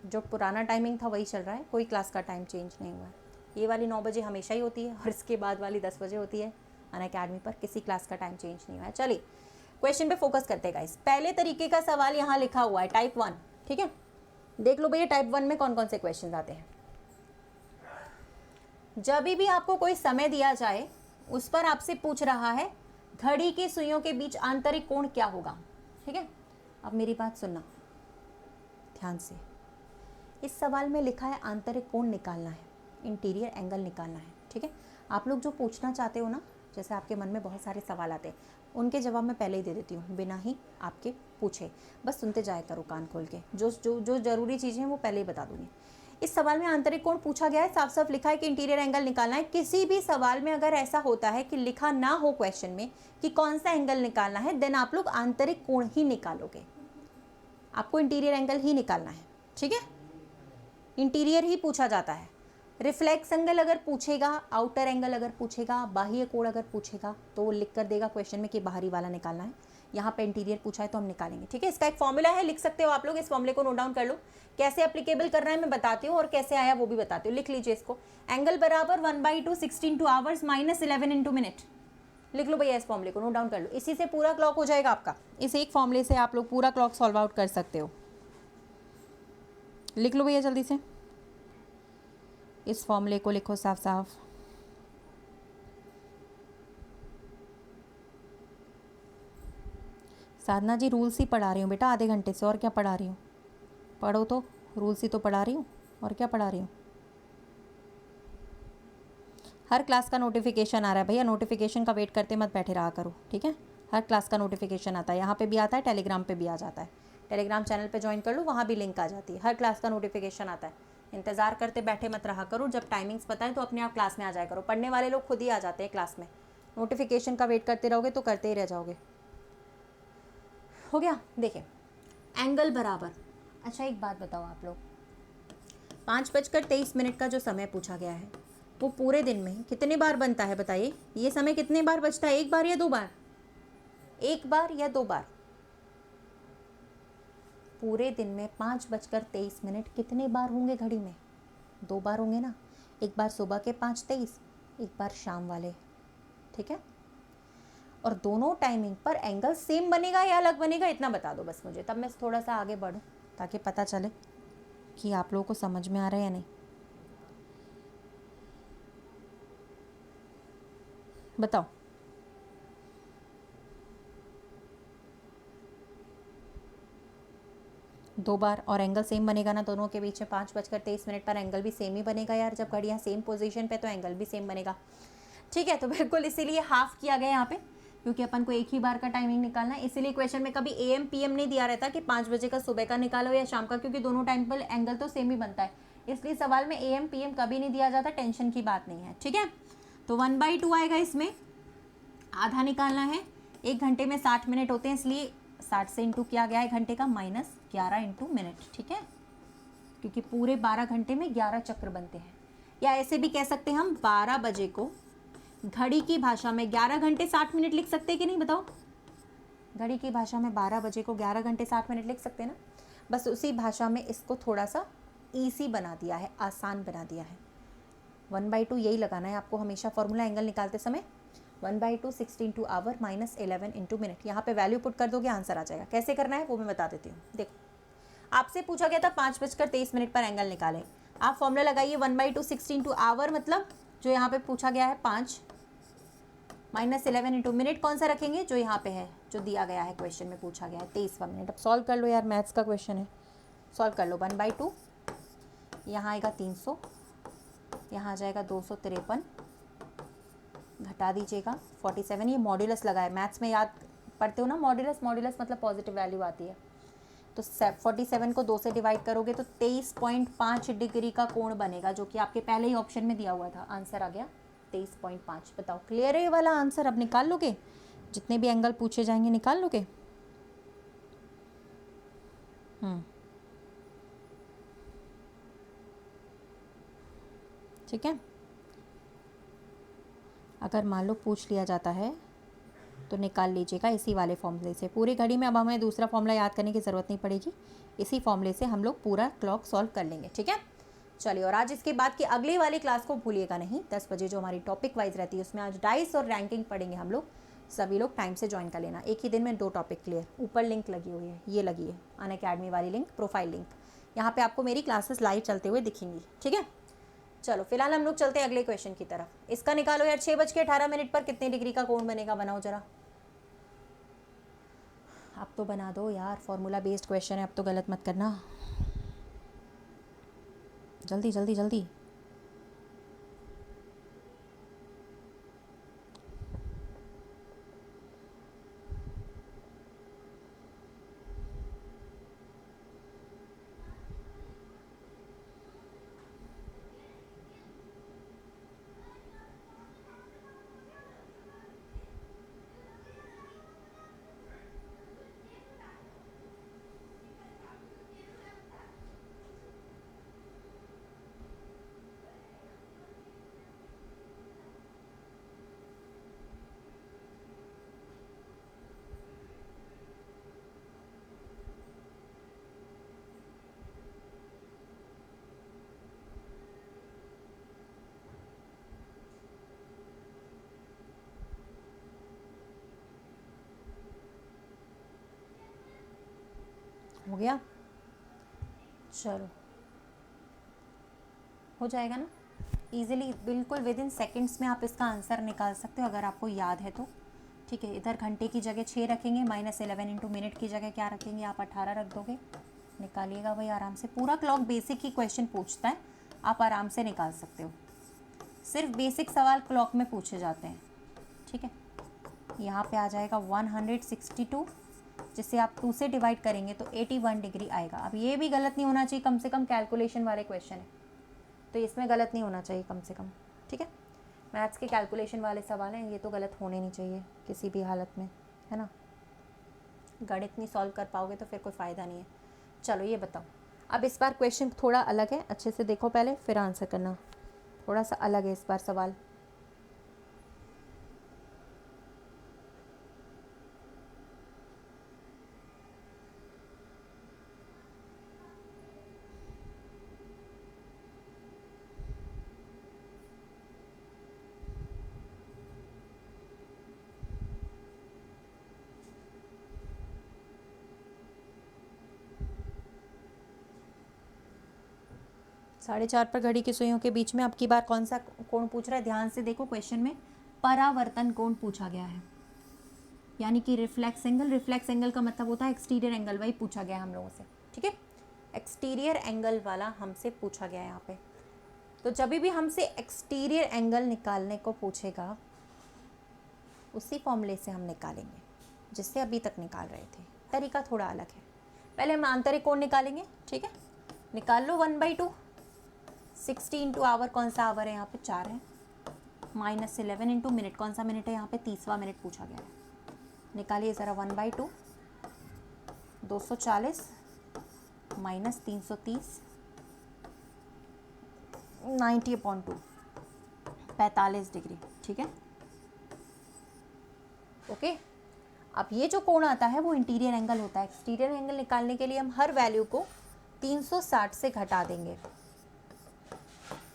जो पुराना टाइमिंग था वही चल रहा है, कोई क्लास का टाइम चेंज नहीं हुआ है। ये वाली 9 बजे हमेशा ही होती है, और इसके बाद वाली 10 बजे होती है अनअकैडमी पर। किसी क्लास का टाइम चेंज नहीं हुआ है। चलिए क्वेश्चन पे फोकस करते गाइस। पहले तरीके का सवाल यहाँ लिखा हुआ है, टाइप 1, ठीक है। देख लो भैया टाइप 1 में कौन कौन से क्वेश्चन आते हैं। जब भी आपको कोई समय दिया जाए, उस पर आपसे पूछ रहा है घड़ी की सुइयों के बीच आंतरिक कोण क्या होगा, ठीक है। अब मेरी बात सुनना ध्यान से। इस सवाल में लिखा है आंतरिक कोण निकालना है, इंटीरियर एंगल निकालना है, ठीक है। आप लोग जो पूछना चाहते हो ना, जैसे आपके मन में बहुत सारे सवाल आते हैं, उनके जवाब मैं पहले ही दे देती हूँ बिना ही आपके पूछे, बस सुनते जाया करो कान खोल के, जो जो जो ज़रूरी चीज़ें हैं वो पहले ही बता दूँगी। इस सवाल में आंतरिक कोण पूछा गया है, साफ साफ लिखा है कि इंटीरियर एंगल निकालना है। किसी भी सवाल में अगर ऐसा होता है कि लिखा ना हो क्वेश्चन में कि कौन सा एंगल निकालना है, देन आप लोग आंतरिक कोण ही निकालोगे, आपको इंटीरियर एंगल ही निकालना है, ठीक है। इंटीरियर ही पूछा जाता है। रिफ्लेक्स एंगल अगर पूछेगा, आउटर एंगल अगर पूछेगा, बाह्य कोण अगर पूछेगा तो वो लिख कर देगा क्वेश्चन में कि बाहरी वाला निकालना है। यहाँ पे इंटीरियर पूछा है तो हम निकालेंगे, ठीक है। इसका एक फॉर्मूला है, लिख सकते हो आप लोग, इस फॉर्मूले को नोट डाउन कर लो। कैसे एप्लीकेबल करना है मैं बताती हूँ, और कैसे आया वो भी बताती हूँ, लिख लीजिए इसको। एंगल बराबर 1/2 16 आवर्स माइनस 11 मिनट। लिख लो भैया, इस फॉर्मूले को नोट डाउन कर लो, इसी से पूरा क्लॉक हो जाएगा आपका। इस एक फॉर्मूले से आप लोग पूरा क्लॉक सॉल्व आउट कर सकते हो। लिख लो भैया जल्दी से, इस फॉर्मूले को लिखो साफ साफ। साधना जी रूल्स ही पढ़ा रही हूँ बेटा आधे घंटे से, और क्या पढ़ा रही हूँ, पढ़ो तो, रूल्स ही तो पढ़ा रही हूँ, और क्या पढ़ा रही हूँ। हर क्लास का नोटिफिकेशन आ रहा है भैया, नोटिफिकेशन का वेट करते मत बैठे रहा करो, ठीक है। हर क्लास का नोटिफिकेशन आता है, यहाँ पे भी आता है, टेलीग्राम पे भी आ जाता है। टेलीग्राम चैनल पे ज्वाइन कर लो, वहाँ भी लिंक आ जाती है, हर क्लास का नोटिफिकेशन आता है। इंतज़ार करते बैठे मत रहा करो, जब टाइमिंग्स पता है तो अपने आप क्लास में आ जाया करो। पढ़ने वाले लोग खुद ही आ जाते हैं क्लास में, नोटिफिकेशन का वेट करते रहोगे तो करते ही रह जाओगे। हो गया, देखिए एंगल बराबर। अच्छा एक बात बताओ आप लोग, 5:23 का जो समय पूछा गया है वो पूरे दिन में कितने बार बनता है बताइए। ये समय कितने बार बचता है, एक बार या दो बार, एक बार या दो बार। पूरे दिन में 5:23 कितने बार होंगे घड़ी में, दो बार होंगे ना। एक बार सुबह के 5:23, एक बार शाम वाले, ठीक है। और दोनों टाइमिंग पर एंगल सेम बनेगा या अलग बनेगा, इतना बता दो बस मुझे, तब मैं थोड़ा सा आगे बढ़ूँ ताकि पता चले कि आप लोगों को समझ में आ रहा है या नहीं। बताओ, दो बार, और एंगल सेम बनेगा ना दोनों के बीच में। 5:23 पर एंगल भी सेम ही बनेगा यार, जब घड़ियाँ सेम पोजीशन पे तो एंगल भी सेम बनेगा, ठीक है। तो बिल्कुल इसीलिए हाफ किया गया यहाँ पे, क्योंकि अपन को एक ही बार का टाइमिंग निकालना है। इसीलिए क्वेश्चन में कभी AM PM नहीं दिया रहता कि 5 बजे का सुबह का निकालो या शाम का, क्योंकि दोनों टाइम पर एंगल तो सेम ही बनता है, इसलिए सवाल में AM PM कभी नहीं दिया जाता, टेंशन की बात नहीं है, ठीक है। तो 1/2 आएगा, इसमें आधा निकालना है। 1 घंटे में 60 मिनट होते हैं, इसलिए 60 से इंटू किया गया है घंटे का, -11 इंटू मिनट, ठीक है, क्योंकि पूरे 12 घंटे में 11 चक्र बनते हैं। या ऐसे भी कह सकते हैं हम 12 बजे को घड़ी की भाषा में 11 घंटे 60 मिनट लिख सकते हैं कि नहीं बताओ। घड़ी की भाषा में 12 बजे को 11 घंटे 60 मिनट लिख सकते हैं ना। बस उसी भाषा में इसको थोड़ा सा ईजी बना दिया है, आसान बना दिया है। 1/2 यही लगाना है आपको हमेशा फॉर्मूला एंगल निकालते समय। 1/2 16 आवर माइनस 11 मिनट। यहाँ पे वैल्यू पुट कर दोगे, आंसर आ जाएगा। कैसे करना है वो मैं बता देती हूँ। देखो, आपसे पूछा गया था 5:23 पर एंगल निकालें। आप फॉर्मूला लगाइए 1/2 16 आवर, मतलब जो यहाँ पे पूछा गया है 5 माइनस 11 मिनट, कौन सा रखेंगे जो यहाँ पे है, जो दिया गया है क्वेश्चन में पूछा गया है 23वां मिनट। अब सॉल्व कर लो यार, मैथ्स का क्वेश्चन है, सॉल्व कर लो। 1/2 यहाँ आएगा 300, यहाँ आ जाएगा 253, घटा दीजिएगा 47। ये मॉड्यूलस लगा है, मैथ्स में याद पढ़ते हो ना मॉड्यूलस, मॉड्यूलस मतलब पॉजिटिव वैल्यू आती है। तो 47 को 2 से डिवाइड करोगे तो 23.5 डिग्री का कोण बनेगा, जो कि आपके पहले ही ऑप्शन में दिया हुआ था। आंसर आ गया 23.5। बताओ क्लियर है ये वाला आंसर, अब निकाल लोगे, जितने भी एंगल पूछे जाएंगे निकाल लोगे। ठीक है। अगर मान लो पूछ लिया जाता है तो निकाल लीजिएगा इसी वाले फॉर्मूले से पूरी घड़ी में। अब हमें दूसरा फॉर्मूला याद करने की ज़रूरत नहीं पड़ेगी, इसी फॉर्मूले से हम लोग पूरा क्लॉक सॉल्व कर लेंगे, ठीक है। चलिए, और आज इसके बाद की अगली वाली क्लास को भूलिएगा नहीं, 10 बजे जो हमारी टॉपिक वाइज रहती है उसमें आज डाइस और रैंकिंग पढ़ेंगे हम लोग। सभी लोग टाइम से ज्वाइन कर लेना, एक ही दिन में 2 टॉपिक क्लियर। ऊपर लिंक लगी हुई है, ये लगी है अनअकैडमी वाली लिंक, प्रोफाइल लिंक, यहाँ पे आपको मेरी क्लासेस लाइव चलते हुए दिखेंगी, ठीक है। चलो फिलहाल हम लोग चलते हैं अगले क्वेश्चन की तरफ। इसका निकालो यार, 6:18 पर कितने डिग्री का कोण बनेगा, बनाओ जरा। अब तो बना दो यार, फॉर्मूला बेस्ड क्वेश्चन है, अब तो गलत मत करना, जल्दी जल्दी जल्दी। हो गया, चलो हो जाएगा ना इजीली, बिल्कुल विद इन सेकेंड्स में आप इसका आंसर निकाल सकते हो अगर आपको याद है तो। ठीक है, इधर घंटे की जगह 6 रखेंगे, -11 इंटू मिनट की जगह क्या रखेंगे आप 18 रख दोगे, निकालिएगा भाई आराम से। पूरा क्लॉक बेसिक ही क्वेश्चन पूछता है, आप आराम से निकाल सकते हो, सिर्फ बेसिक सवाल क्लॉक में पूछे जाते हैं। ठीक है, यहाँ पे आ जाएगा 162, जिससे आप 2 से डिवाइड करेंगे तो 81 डिग्री आएगा। अब ये भी गलत नहीं होना चाहिए, कम से कम कैलकुलेशन वाले क्वेश्चन है तो इसमें गलत नहीं होना चाहिए कम से कम। ठीक है, मैथ्स के कैलकुलेशन वाले सवाल हैं, ये तो गलत होने नहीं चाहिए किसी भी हालत में, है ना। गणित नहीं सॉल्व कर पाओगे तो फिर कोई फ़ायदा नहीं है। चलो ये बताओ, अब इस बार क्वेश्चन थोड़ा अलग है, अच्छे से देखो पहले फिर आंसर करना, थोड़ा सा अलग है इस बार सवाल। साढ़े 4 पर घड़ी की सुइयों के बीच में अब की बार कौन सा कोण पूछ रहा है, ध्यान से देखो क्वेश्चन में परावर्तन कोण पूछा गया है, यानी कि रिफ्लेक्स एंगल। रिफ्लेक्स एंगल का मतलब होता है एक्सटीरियर एंगल, वही पूछा गया है हम लोगों से। ठीक है, एक्सटीरियर एंगल वाला हमसे पूछा गया है यहाँ पे। तो जब भी हमसे एक्सटीरियर एंगल निकालने को पूछेगा उसी फॉर्मूले से हम निकालेंगे जिससे अभी तक निकाल रहे थे, तरीका थोड़ा अलग है। पहले हम आंतरिक कोण निकालेंगे। ठीक है, निकाल लो 1/2, 60 इंटू आवर, कौन सा आवर है यहाँ पे 4 है, -11 इंटू मिनट, कौन सा मिनट है यहाँ पे 30वां मिनट पूछा गया है। निकालिए ज़रा 1/2, 240 -330, 90/2, 45 डिग्री। ठीक है, ओके। अब ये जो कोण आता है वो इंटीरियर एंगल होता है। एक्सटीरियर एंगल निकालने के लिए हम हर वैल्यू को 360 से घटा देंगे,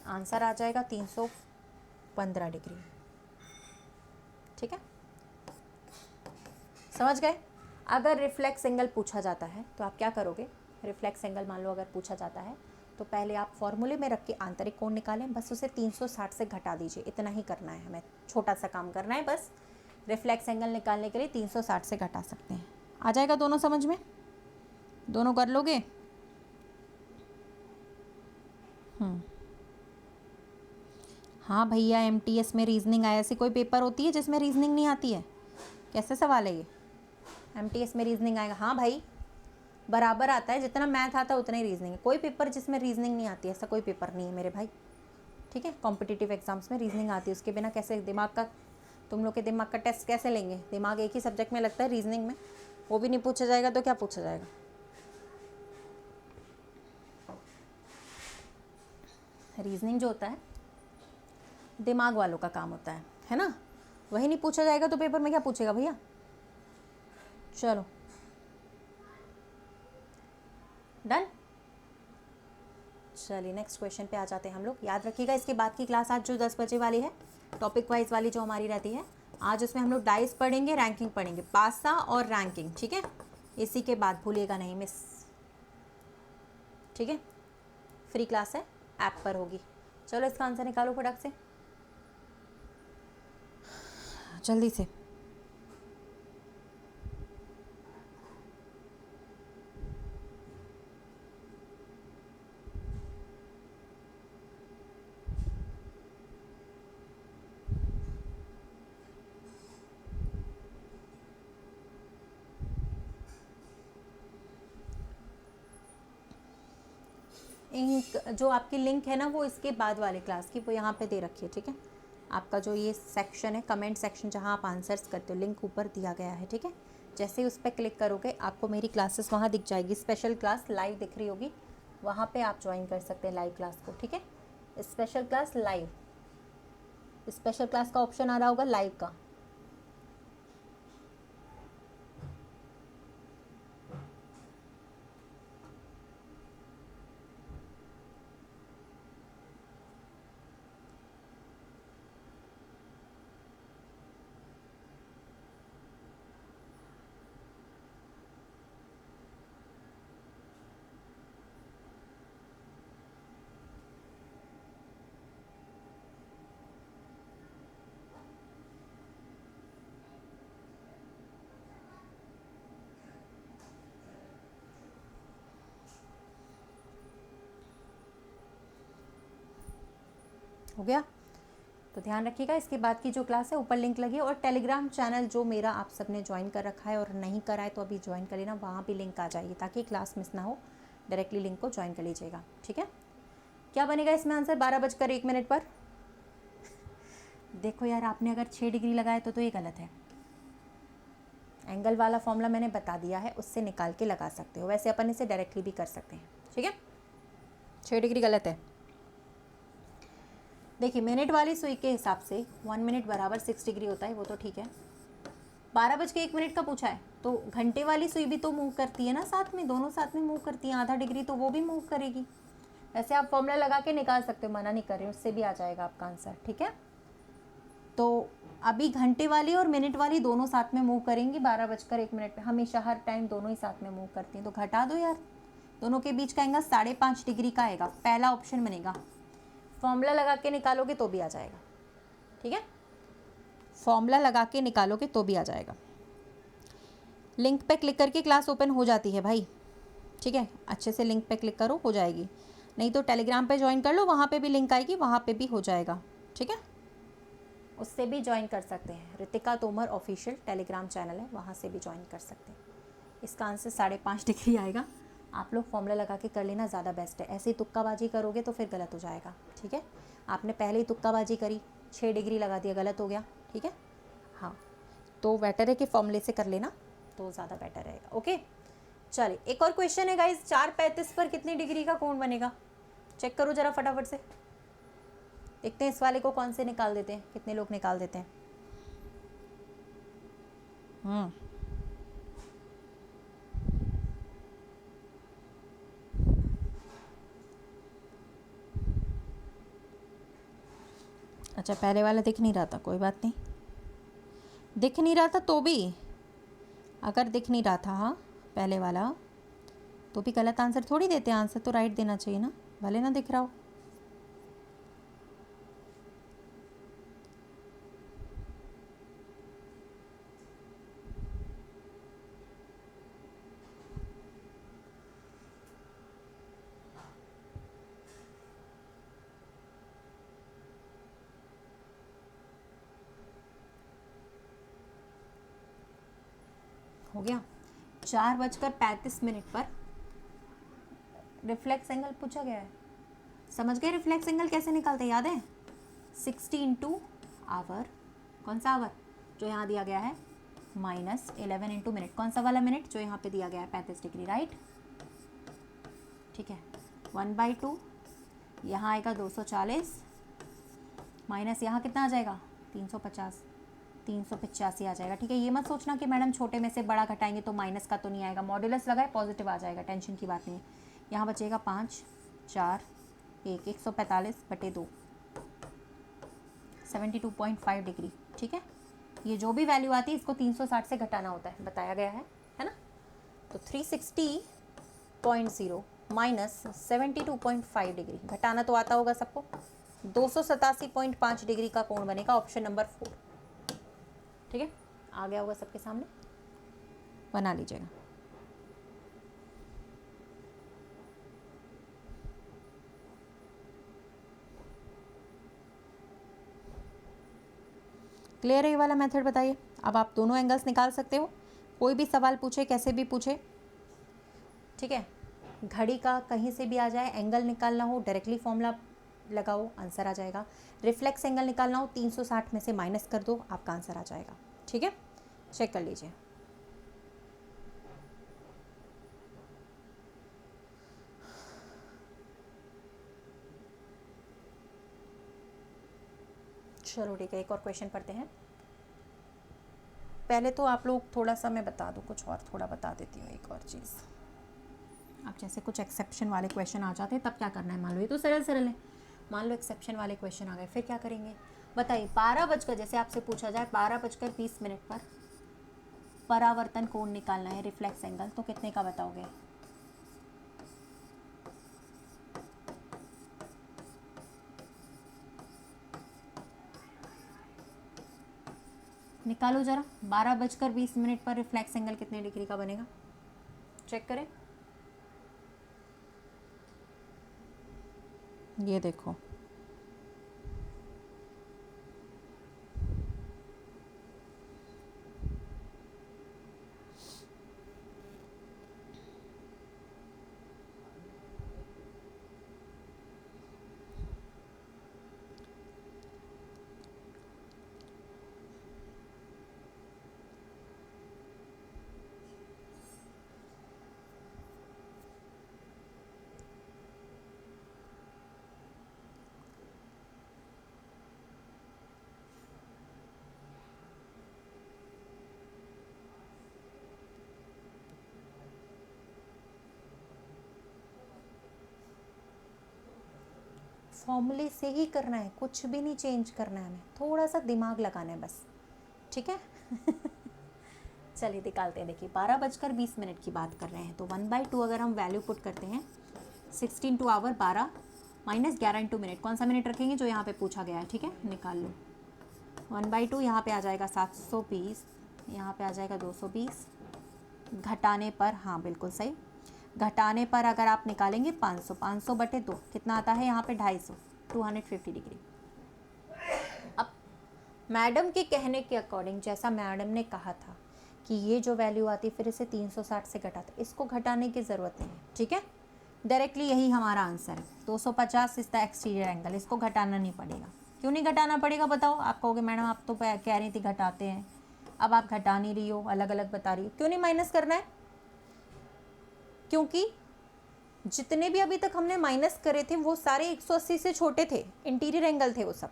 आंसर आ जाएगा 315 डिग्री। ठीक है, समझ गए। अगर रिफ्लेक्स एंगल पूछा जाता है तो आप क्या करोगे, रिफ्लेक्स एंगल मान लो अगर पूछा जाता है तो पहले आप फॉर्मूले में रख के आंतरिक कोण निकालें, बस उसे 360 से घटा दीजिए, इतना ही करना है हमें, छोटा सा काम करना है बस। रिफ्लेक्स एंगल निकालने के लिए 360 से घटा सकते हैं, आ जाएगा दोनों समझ में, दोनों कर लोगे। हाँ भैया, MTS में रीजनिंग आया, ऐसी कोई पेपर होती है जिसमें रीजनिंग नहीं आती है, कैसे सवाल है ये। MTS में रीजनिंग आएगा, हाँ भाई बराबर आता है, जितना मैथ आता है उतना ही रीजनिंग है, कोई पेपर जिसमें रीजनिंग नहीं आती है ऐसा कोई पेपर नहीं है मेरे भाई। ठीक है, कॉम्पिटिटिव एग्जाम्स में रीजनिंग आती है, उसके बिना कैसे दिमाग का, तुम लोग के दिमाग का टेस्ट कैसे लेंगे, दिमाग एक ही सब्जेक्ट में लगता है रीजनिंग में, वो भी नहीं पूछा जाएगा तो क्या पूछा जाएगा। रीजनिंग जो होता है दिमाग वालों का काम होता है ना, वही नहीं पूछा जाएगा तो पेपर में क्या पूछेगा भैया। चलो डन, चलिए नेक्स्ट क्वेश्चन पे आ जाते हैं हम लोग। याद रखिएगा इसके बाद की क्लास आज जो 10 बजे वाली है, टॉपिक वाइज वाली जो हमारी रहती है, आज उसमें हम लोग डाइस पढ़ेंगे, रैंकिंग पढ़ेंगे, पासा और रैंकिंग। ठीक है, इसी के बाद भूलिएगा नहीं मिस। ठीक है, फ्री क्लास है, ऐप पर होगी। चलो इसका आंसर निकालो फटाक से, जल्दी से। जो आपकी लिंक है ना वो इसके बाद वाले क्लास की, वो यहाँ पे दे रखी है। ठीक है, आपका जो ये सेक्शन है कमेंट सेक्शन जहाँ आप आंसर्स करते हो, लिंक ऊपर दिया गया है। ठीक है, जैसे ही उस पर क्लिक करोगे आपको मेरी क्लासेस वहाँ दिख जाएगी, स्पेशल क्लास लाइव दिख रही होगी, वहाँ पे आप ज्वाइन कर सकते हैं लाइव क्लास को। ठीक है, special class live, special class का ऑप्शन आ रहा होगा लाइव का। हो गया। तो ध्यान रखिएगा, इसके बाद की जो क्लास है ऊपर लिंक लगी है, और टेलीग्राम चैनल जो मेरा आप सब ने ज्वाइन कर रखा है और नहीं करा है तो अभी ज्वाइन कर लेना, वहाँ भी लिंक आ जाएगी ताकि क्लास मिस ना हो, डायरेक्टली लिंक को ज्वाइन कर लीजिएगा। ठीक है, क्या बनेगा इसमें आंसर 12:01 पर? देखो यार, आपने अगर 6 डिग्री लगाया तो ये गलत है। एंगल वाला फॉर्मूला मैंने बता दिया है, उससे निकाल के लगा सकते हो, वैसे अपन इसे डायरेक्टली भी कर सकते हैं। ठीक है, 6 डिग्री गलत है। देखिए, मिनट वाली सुई के हिसाब से 1 मिनट बराबर 6 डिग्री होता है, वो तो ठीक है। 12:01 का पूछा है तो घंटे वाली सुई भी तो मूव करती है ना साथ में, दोनों साथ में मूव करती हैं, आधा डिग्री तो वो भी मूव करेगी। वैसे आप फॉर्मूला लगा के निकाल सकते हो, मना नहीं कर रही हूँ, उससे भी आ जाएगा आपका आंसर। ठीक है, तो अभी घंटे वाली और मिनट वाली दोनों साथ में मूव करेंगी 12:01 पे, हमेशा हर टाइम दोनों ही साथ में मूव करती हैं। तो घटा दो यार, दोनों के बीच का एंगल 5.5 डिग्री का आएगा, पहला ऑप्शन बनेगा। फॉर्मूला लगा के निकालोगे तो भी आ जाएगा। ठीक है, फॉर्मूला लगा के निकालोगे तो भी आ जाएगा। लिंक पे क्लिक करके क्लास ओपन हो जाती है भाई। ठीक है, अच्छे से लिंक पे क्लिक करो, हो जाएगी। नहीं तो टेलीग्राम पे ज्वाइन कर लो, वहाँ पे भी लिंक आएगी, वहाँ पे भी हो जाएगा। ठीक है, उससे भी ज्वाइन कर सकते हैं। Ritika Tomar official Telegram channel है, वहाँ से भी ज्वाइन कर सकते हैं। इसका आंसर 5.5 डिग्री आएगा। आप लोग फॉर्मूला लगा के कर लेना, ज़्यादा बेस्ट है। ऐसे ही तुक्काबाजी करोगे तो फिर गलत हो जाएगा। ठीक है, आपने पहले ही तुक्काबाजी करी, 6 डिग्री लगा दिया, गलत हो गया। ठीक है, हाँ, तो बेटर है कि फॉर्मूले से कर लेना, तो ज़्यादा बेटर रहेगा। ओके, चलिए एक और क्वेश्चन है गाइज, 4:35 पर कितनी डिग्री का कोण बनेगा? चेक करो जरा फटाफट से, देखते हैं इस वाले को कौन से निकाल देते हैं, कितने लोग निकाल देते हैं। अच्छा, पहले वाला दिख नहीं रहा था, कोई बात नहीं, दिख नहीं रहा था तो भी, अगर दिख नहीं रहा था हाँ पहले वाला, तो भी गलत आंसर थोड़ी देते हैं। आंसर तो राइट देना चाहिए ना, भले ना दिख रहा हो। हो गया, 4:35 पर रिफ्लेक्स एंगल पूछा गया है। समझ गए रिफ्लेक्स एंगल कैसे निकालते हैं, याद है? 60 इंटू आवर, कौन सा आवर जो यहाँ दिया गया है, -11 इंटू मिनट, कौन सा वाला मिनट जो यहाँ पे दिया गया है, 35 डिग्री, राइट। ठीक है, 1/2, यहाँ आएगा 240, माइनस यहाँ कितना आ जाएगा, 350, 385 आ जाएगा। ठीक है, ये मत सोचना कि मैडम छोटे में से बड़ा घटाएंगे तो माइनस का तो नहीं आएगा, मॉड्यूलस लगाए पॉजिटिव आ जाएगा, टेंशन की बात नहीं है। यहाँ बचेगा 5, 4, 1, 145/2, 72.5 डिग्री। ठीक है, ये जो भी वैल्यू आती है इसको 360 से घटाना होता है, बताया गया है ना। तो 360.0 माइनस 72.5 डिग्री, घटाना तो आता होगा सबको, 287.5 डिग्री का कोण बनेगा, ऑप्शन नंबर 4। ठीक है, आ गया होगा सबके सामने, बना लीजिएगा। क्लियर है ये वाला मेथड? बताइए, अब आप दोनों एंगल्स निकाल सकते हो, कोई भी सवाल पूछे, कैसे भी पूछे। ठीक है, घड़ी का कहीं से भी आ जाए, एंगल निकालना हो डायरेक्टली फॉर्मूला लगाओ, आंसर आ जाएगा। रिफ्लेक्स एंगल निकालना हो 360 में से माइनस कर दो, आपका आंसर आ जाएगा। ठीक है, चेक कर लीजिए। चलो ठीक है, एक और क्वेश्चन पढ़ते हैं। पहले तो आप लोग थोड़ा सा, मैं बता दूं कुछ और, थोड़ा बता देती हूँ एक और चीज़। अब जैसे कुछ एक्सेप्शन वाले क्वेश्चन आ जाते हैं तब क्या करना है, मान लो ये तो सरल सरल है, मान लो एक्सेप्शन वाले क्वेश्चन आ गए, फिर क्या करेंगे बताइए। 12 बजकर, जैसे आपसे पूछा जाए 12:20 पर परावर्तन कोण निकालना है, रिफ्लेक्स एंगल, तो कितने का बताओगे? निकालो जरा, 12:20 पर रिफ्लेक्स एंगल कितने डिग्री का बनेगा, चेक करें। ये देखो, फॉर्मूले से ही करना है, कुछ भी नहीं चेंज करना है, हमें थोड़ा सा दिमाग लगाना है बस, ठीक है। चलिए निकालते हैं। देखिए 12:20 की बात कर रहे हैं, तो 1/2 अगर हम वैल्यू पुट करते हैं, 16 to hour 12 minus 11 into minute, कौन सा मिनट रखेंगे जो यहाँ पे पूछा गया है, ठीक है, निकाल लो। 1/2 यहाँ पे आ जाएगा 720, यहाँ पे आ जाएगा 220, घटाने पर, हाँ बिल्कुल सही, घटाने पर अगर आप निकालेंगे 500, 500 बटे 2 कितना आता है यहाँ पे 250, 250 डिग्री। अब मैडम के कहने के अकॉर्डिंग, जैसा मैडम ने कहा था कि ये जो वैल्यू आती फिर इसे 360 से घटाते, इसको घटाने की ज़रूरत नहीं है, ठीक है, डायरेक्टली यही हमारा आंसर है। 250 इस द एक्सटीरियर एंगल, इसको घटाना नहीं पड़ेगा। क्यों नहीं घटाना पड़ेगा बताओ? आप कहोगे मैडम आप तो कह रही थी घटाते हैं, अब आप घटा नहीं रही हो, अलग अलग बता रही हो। क्यों नहीं माइनस करना है? क्योंकि जितने भी अभी तक हमने माइनस करे थे वो सारे 180 से छोटे थे, इंटीरियर एंगल थे वो सब,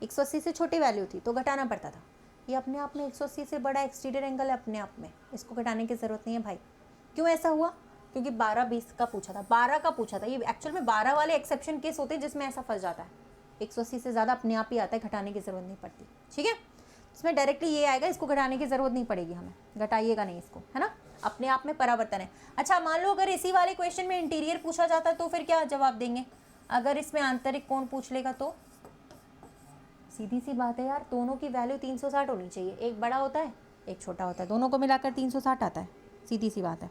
180 से छोटी वैल्यू थी तो घटाना पड़ता था। ये अपने आप में 180 से बड़ा एक्सटीरियर एंगल है अपने आप में, इसको घटाने की ज़रूरत नहीं है भाई। क्यों ऐसा हुआ? क्योंकि 12-20 का पूछा था, 12 का पूछा था। ये एक्चुअल में 12 वाले एक्सेप्शन केस होते हैं जिसमें ऐसा फंस जाता है, 180 से ज़्यादा अपने आप ही आता है, घटाने की ज़रूरत नहीं पड़ती, ठीक है। इसमें डायरेक्टली ये आएगा, इसको घटाने की ज़रूरत नहीं पड़ेगी हमें, घटाइएगा नहीं इसको, है ना, अपने आप में परावर्तन है। अच्छा मान लो अगर इसी वाले क्वेश्चन में इंटीरियर पूछा जाता तो फिर क्या जवाब देंगे? अगर इसमें आंतरिक कोण पूछ लेगा तो सीधी सी बात है यार, दोनों की वैल्यू 360 होनी चाहिए, एक बड़ा होता है एक छोटा होता है, दोनों को मिलाकर 360 आता है, सीधी सी बात है।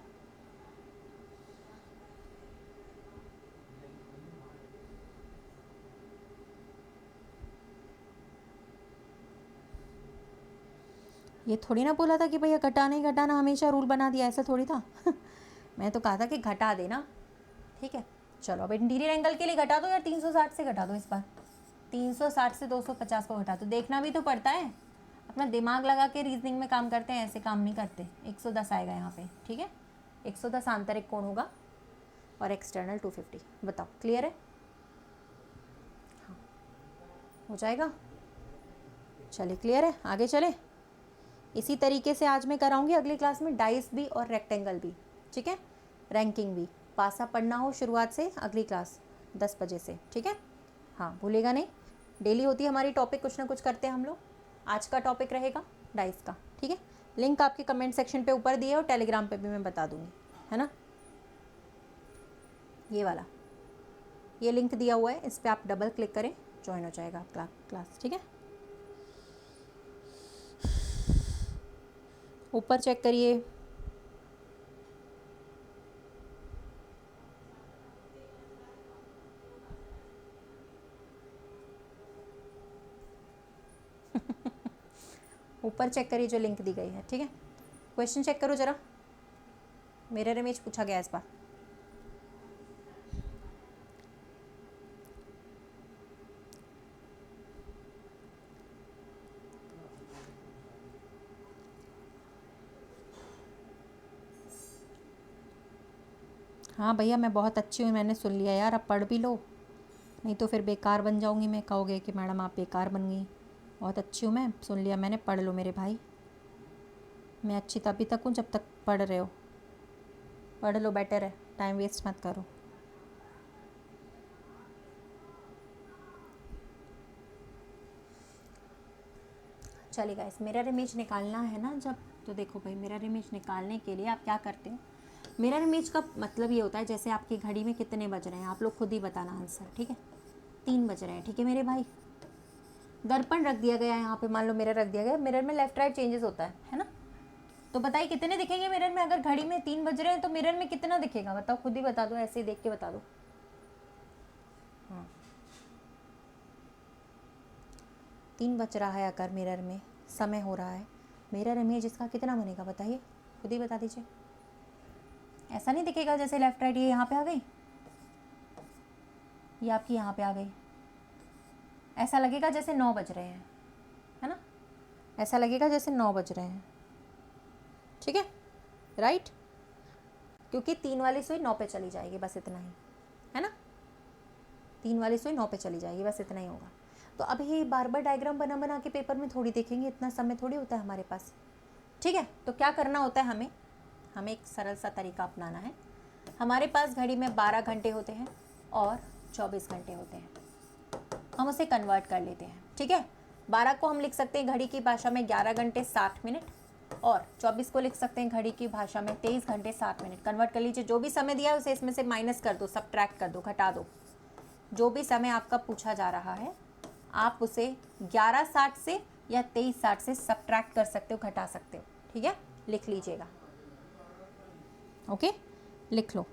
ये थोड़ी ना बोला था कि भैया घटाना ही घटाना हमेशा रूल बना दिया, ऐसा थोड़ी था। मैं तो कहा था कि घटा देना, ठीक है। चलो अब इंटीरियर एंगल के लिए घटा दो यार, 360 से घटा दो, इस बार 360 से 250 को घटा दो, देखना भी तो पड़ता है, अपना दिमाग लगा के रीजनिंग में काम करते हैं, ऐसे काम नहीं करते। 110 आएगा यहाँ पे, ठीक है, 110 आंतरिक कोण होगा और एक्सटर्नल 250। बताओ क्लियर है? हाँ हो जाएगा। चलिए क्लियर है, आगे चले। इसी तरीके से आज मैं कराऊंगी अगली क्लास में डाइस भी और रेक्टेंगल भी, ठीक है, रैंकिंग भी। पासा पढ़ना हो शुरुआत से, अगली क्लास 10 बजे से, ठीक है। हाँ भूलेगा नहीं, डेली होती है हमारी टॉपिक, कुछ ना कुछ करते हैं हम लोग। आज का टॉपिक रहेगा डाइस का, ठीक है। लिंक आपके कमेंट सेक्शन पे ऊपर दिए और टेलीग्राम पे भी मैं बता दूंगी, है ना। ये वाला, ये लिंक दिया हुआ है, इस पर आप डबल क्लिक करें, ज्वाइन हो जाएगा आपका क्लास, ठीक है। ऊपर चेक करिए, ऊपर चेक करिए जो लिंक दी गई है, ठीक है। क्वेश्चन चेक करो जरा, मिरर इमेज पूछा गया इस बार। हाँ भैया मैं बहुत अच्छी हूँ, मैंने सुन लिया यार, अब पढ़ भी लो, नहीं तो फिर बेकार बन जाऊँगी मैं, कहोगे कि मैडम आप बेकार बन गई। बहुत अच्छी हूँ मैं, सुन लिया मैंने, पढ़ लो मेरे भाई। मैं अच्छी तभी तक हूँ जब तक पढ़ रहे हो, पढ़ लो, बेटर है, टाइम वेस्ट मत करो। चलिए गाइस, मिरर इमेज निकालना है ना जब, तो देखो भाई मिरर इमेज निकालने के लिए आप क्या करते हो, मिरर इमेज का मतलब ये होता है जैसे आपकी घड़ी में कितने बज रहे हैं, आप लोग खुद ही बताना आंसर, ठीक है। 3 बज रहे हैं, ठीक है मेरे भाई। दर्पण रख दिया गया है यहाँ पे, मान लो मिरर रख दिया गया, मिरर में लेफ्ट राइट चेंजेस होता है ना। तो बताइए कितने दिखेंगे मिरर में? अगर घड़ी में 3 बज रहे हैं तो मिरर में कितना दिखेगा, बताओ, खुद ही बता दो, ऐसे ही देख के बता दो। हाँ 3 बज रहा है, अगर मिरर में समय हो रहा है, मिरर इमेज इसका कितना बनेगा बताइए, खुद ही बता दीजिए। ऐसा नहीं दिखेगा जैसे लेफ्ट राइट, ये यहाँ पे आ गई, ये आपकी यहाँ पे आ गई, ऐसा लगेगा जैसे 9 बज रहे हैं, है ना, ऐसा लगेगा जैसे 9 बज रहे हैं, ठीक है, राइट। क्योंकि 3 वाली सुई 9 पे चली जाएगी, बस इतना ही, है ना, 3 वाली सुई 9 पे चली जाएगी, बस इतना ही होगा। तो अब ये बार बार डायग्राम बना बना के पेपर में थोड़ी देखेंगे, इतना समय थोड़ी होता है हमारे पास, ठीक है। तो क्या करना होता है हमें एक सरल सा तरीका अपनाना है। हमारे पास घड़ी में 12 घंटे होते हैं और 24 घंटे होते हैं, हम उसे कन्वर्ट कर लेते हैं, ठीक है। 12 को हम लिख सकते हैं घड़ी की भाषा में 11 घंटे 60 मिनट, और 24 को लिख सकते हैं घड़ी की भाषा में 23 घंटे 60 मिनट। कन्वर्ट कर लीजिए, जो भी समय दिया है उसे इसमें से माइनस कर दो, सबट्रैक्ट कर दो, घटा दो। जो भी समय आपका पूछा जा रहा है आप उसे 11:60 से या 23:60 से सबट्रैक्ट कर सकते हो, घटा सकते हो, ठीक है। लिख लीजिएगा, ओके, लिख लो।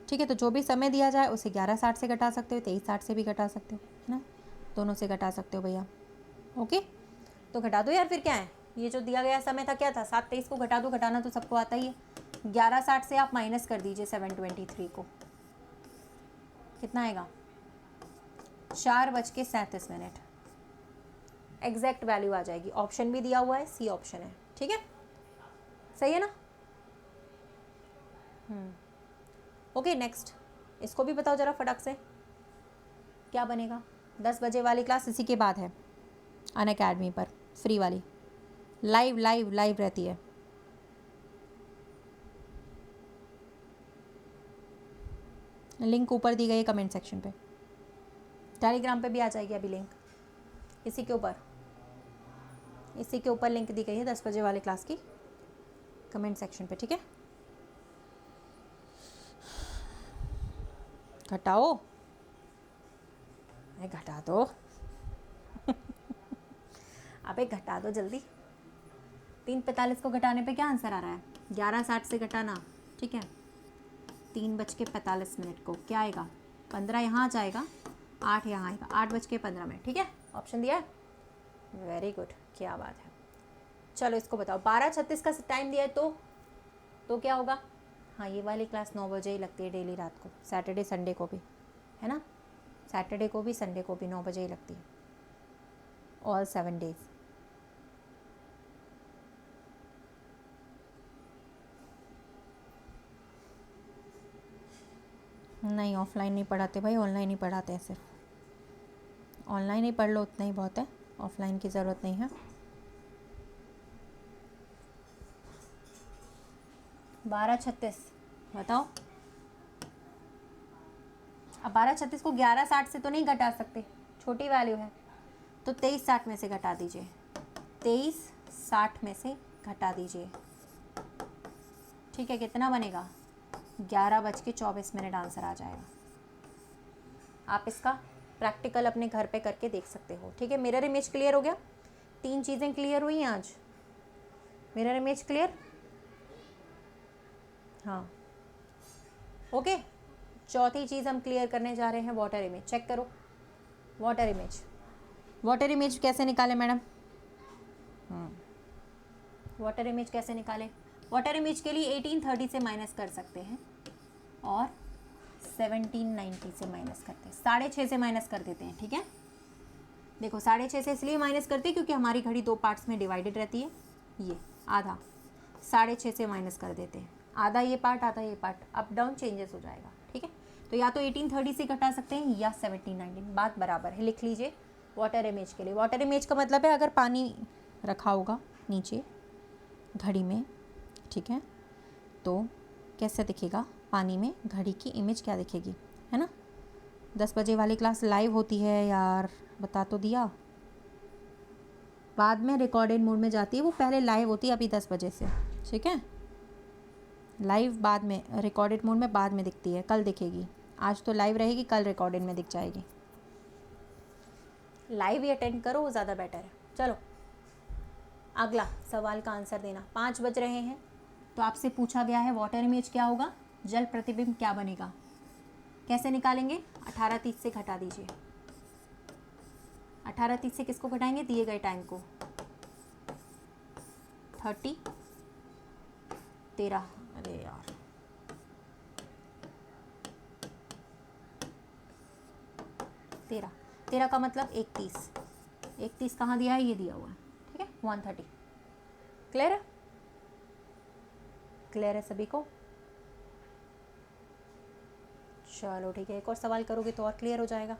ठीक है, तो जो भी समय दिया जाए उसे 11:60 से घटा सकते हो, 23:60 से भी घटा सकते हो, है ना, दोनों से घटा सकते हो भैया, ओके। तो घटा दो यार, फिर क्या है, ये जो दिया गया समय था क्या था, 7:23 को घटा दो, घटाना तो सबको आता ही है। 11:60 से आप माइनस कर दीजिए 7:23 को, कितना आएगा, 4:37। एग्जैक्ट वैल्यू आ जाएगी, ऑप्शन भी दिया हुआ है, सी ऑप्शन है, ठीक है, सही है ना। ओके, नेक्स्ट इसको भी बताओ जरा फटाक से, क्या बनेगा। 10 बजे वाली क्लास इसी के बाद है अनअकैडमी पर, फ्री वाली, लाइव रहती है। लिंक ऊपर दी गई है कमेंट सेक्शन पे, टेलीग्राम पे भी आ जाएगी अभी लिंक, इसी के ऊपर लिंक दी गई है 10 बजे वाली क्लास की कमेंट सेक्शन पे, ठीक है। घटाओ, घटा दो अबे घटा दो जल्दी। 3:45 को घटाने पे क्या आंसर आ रहा है, 11:60 से घटाना, ठीक है। 3:45 को क्या आएगा, 15 यहाँ आ जाएगा, 8 यहाँ आएगा, 8:15, ठीक है, ऑप्शन दिया है, वेरी गुड, क्या बात है। चलो इसको बताओ, 12:36 का टाइम दिया है तो क्या होगा। हाँ, ये वाली क्लास 9 बजे ही लगती है डेली रात को, सैटरडे संडे को भी, है ना, सैटरडे को भी संडे को भी 9 बजे ही लगती है, ऑल 7 डेज। नहीं, ऑफलाइन नहीं पढ़ाते भाई, ऑनलाइन ही पढ़ाते हैं सिर्फ। ऑनलाइन ही पढ़ लो, उतना ही बहुत है, ऑफलाइन की ज़रूरत नहीं है। 12:36 बताओ। अब 12:36 को 11:60 से तो नहीं घटा सकते, छोटी वैल्यू है, तो 23:60 में से घटा दीजिए, 23:60 में से घटा दीजिए, ठीक है। कितना बनेगा, 11:24 आंसर आ जाएगा। आप इसका प्रैक्टिकल अपने घर पे करके देख सकते हो, ठीक है। मिरर इमेज क्लियर हो गया, 3 चीज़ें क्लियर हुई हैं आज। मिरर इमेज क्लियर, हाँ, ओके। चौथी चीज़ हम क्लियर करने जा रहे हैं, वाटर इमेज। चेक करो, वाटर इमेज कैसे निकाले मैडम, वाटर इमेज कैसे निकाले। वाटर इमेज के लिए 1830 से माइनस कर सकते हैं और 1790 से माइनस करते हैं, 6.5 से माइनस कर देते हैं, ठीक है। देखो 6.5 से इसलिए माइनस करते हैं क्योंकि हमारी घड़ी 2 पार्ट्स में डिवाइडेड रहती है, ये आधा, 6.5 से माइनस कर देते हैं, आधा ये पार्ट आधा ये पार्ट, अप डाउन चेंजेस हो जाएगा, ठीक है। तो या तो 1830 से घटा सकते हैं या 1790, बात बराबर है, लिख लीजिए। वाटर इमेज के लिए, वाटर इमेज का मतलब है अगर पानी रखा होगा नीचे घड़ी में, ठीक है, तो कैसे दिखेगा पानी में घड़ी की इमेज, क्या दिखेगी, है ना। 10 बजे वाली क्लास लाइव होती है यार, बता तो दिया, बाद में रिकॉर्डेड मोड में जाती है, वो पहले लाइव होती है अभी 10 बजे से, ठीक है। लाइव बाद में, रिकॉर्डेड मोड में बाद में दिखती है, कल दिखेगी, आज तो लाइव रहेगी, कल रिकॉर्डेड में दिख जाएगी। लाइव ही अटेंड करो, वो ज़्यादा बेटर है। चलो अगला सवाल का आंसर देना। 5 बज रहे हैं तो आपसे पूछा गया है वाटर इमेज क्या होगा, जल प्रतिबिंब क्या बनेगा, कैसे निकालेंगे। 18:30 से घटा दीजिए, 18:30 से किसको घटाएंगे, दिए गए टाइम को, 30 13, अरे यार 13 का मतलब 31 कहाँ दिया है, ये दिया हुआ है, ठीक है। 130 क्लियर है, क्लियर है सभी को। चलो ठीक है, एक और सवाल करोगे तो और क्लियर हो जाएगा,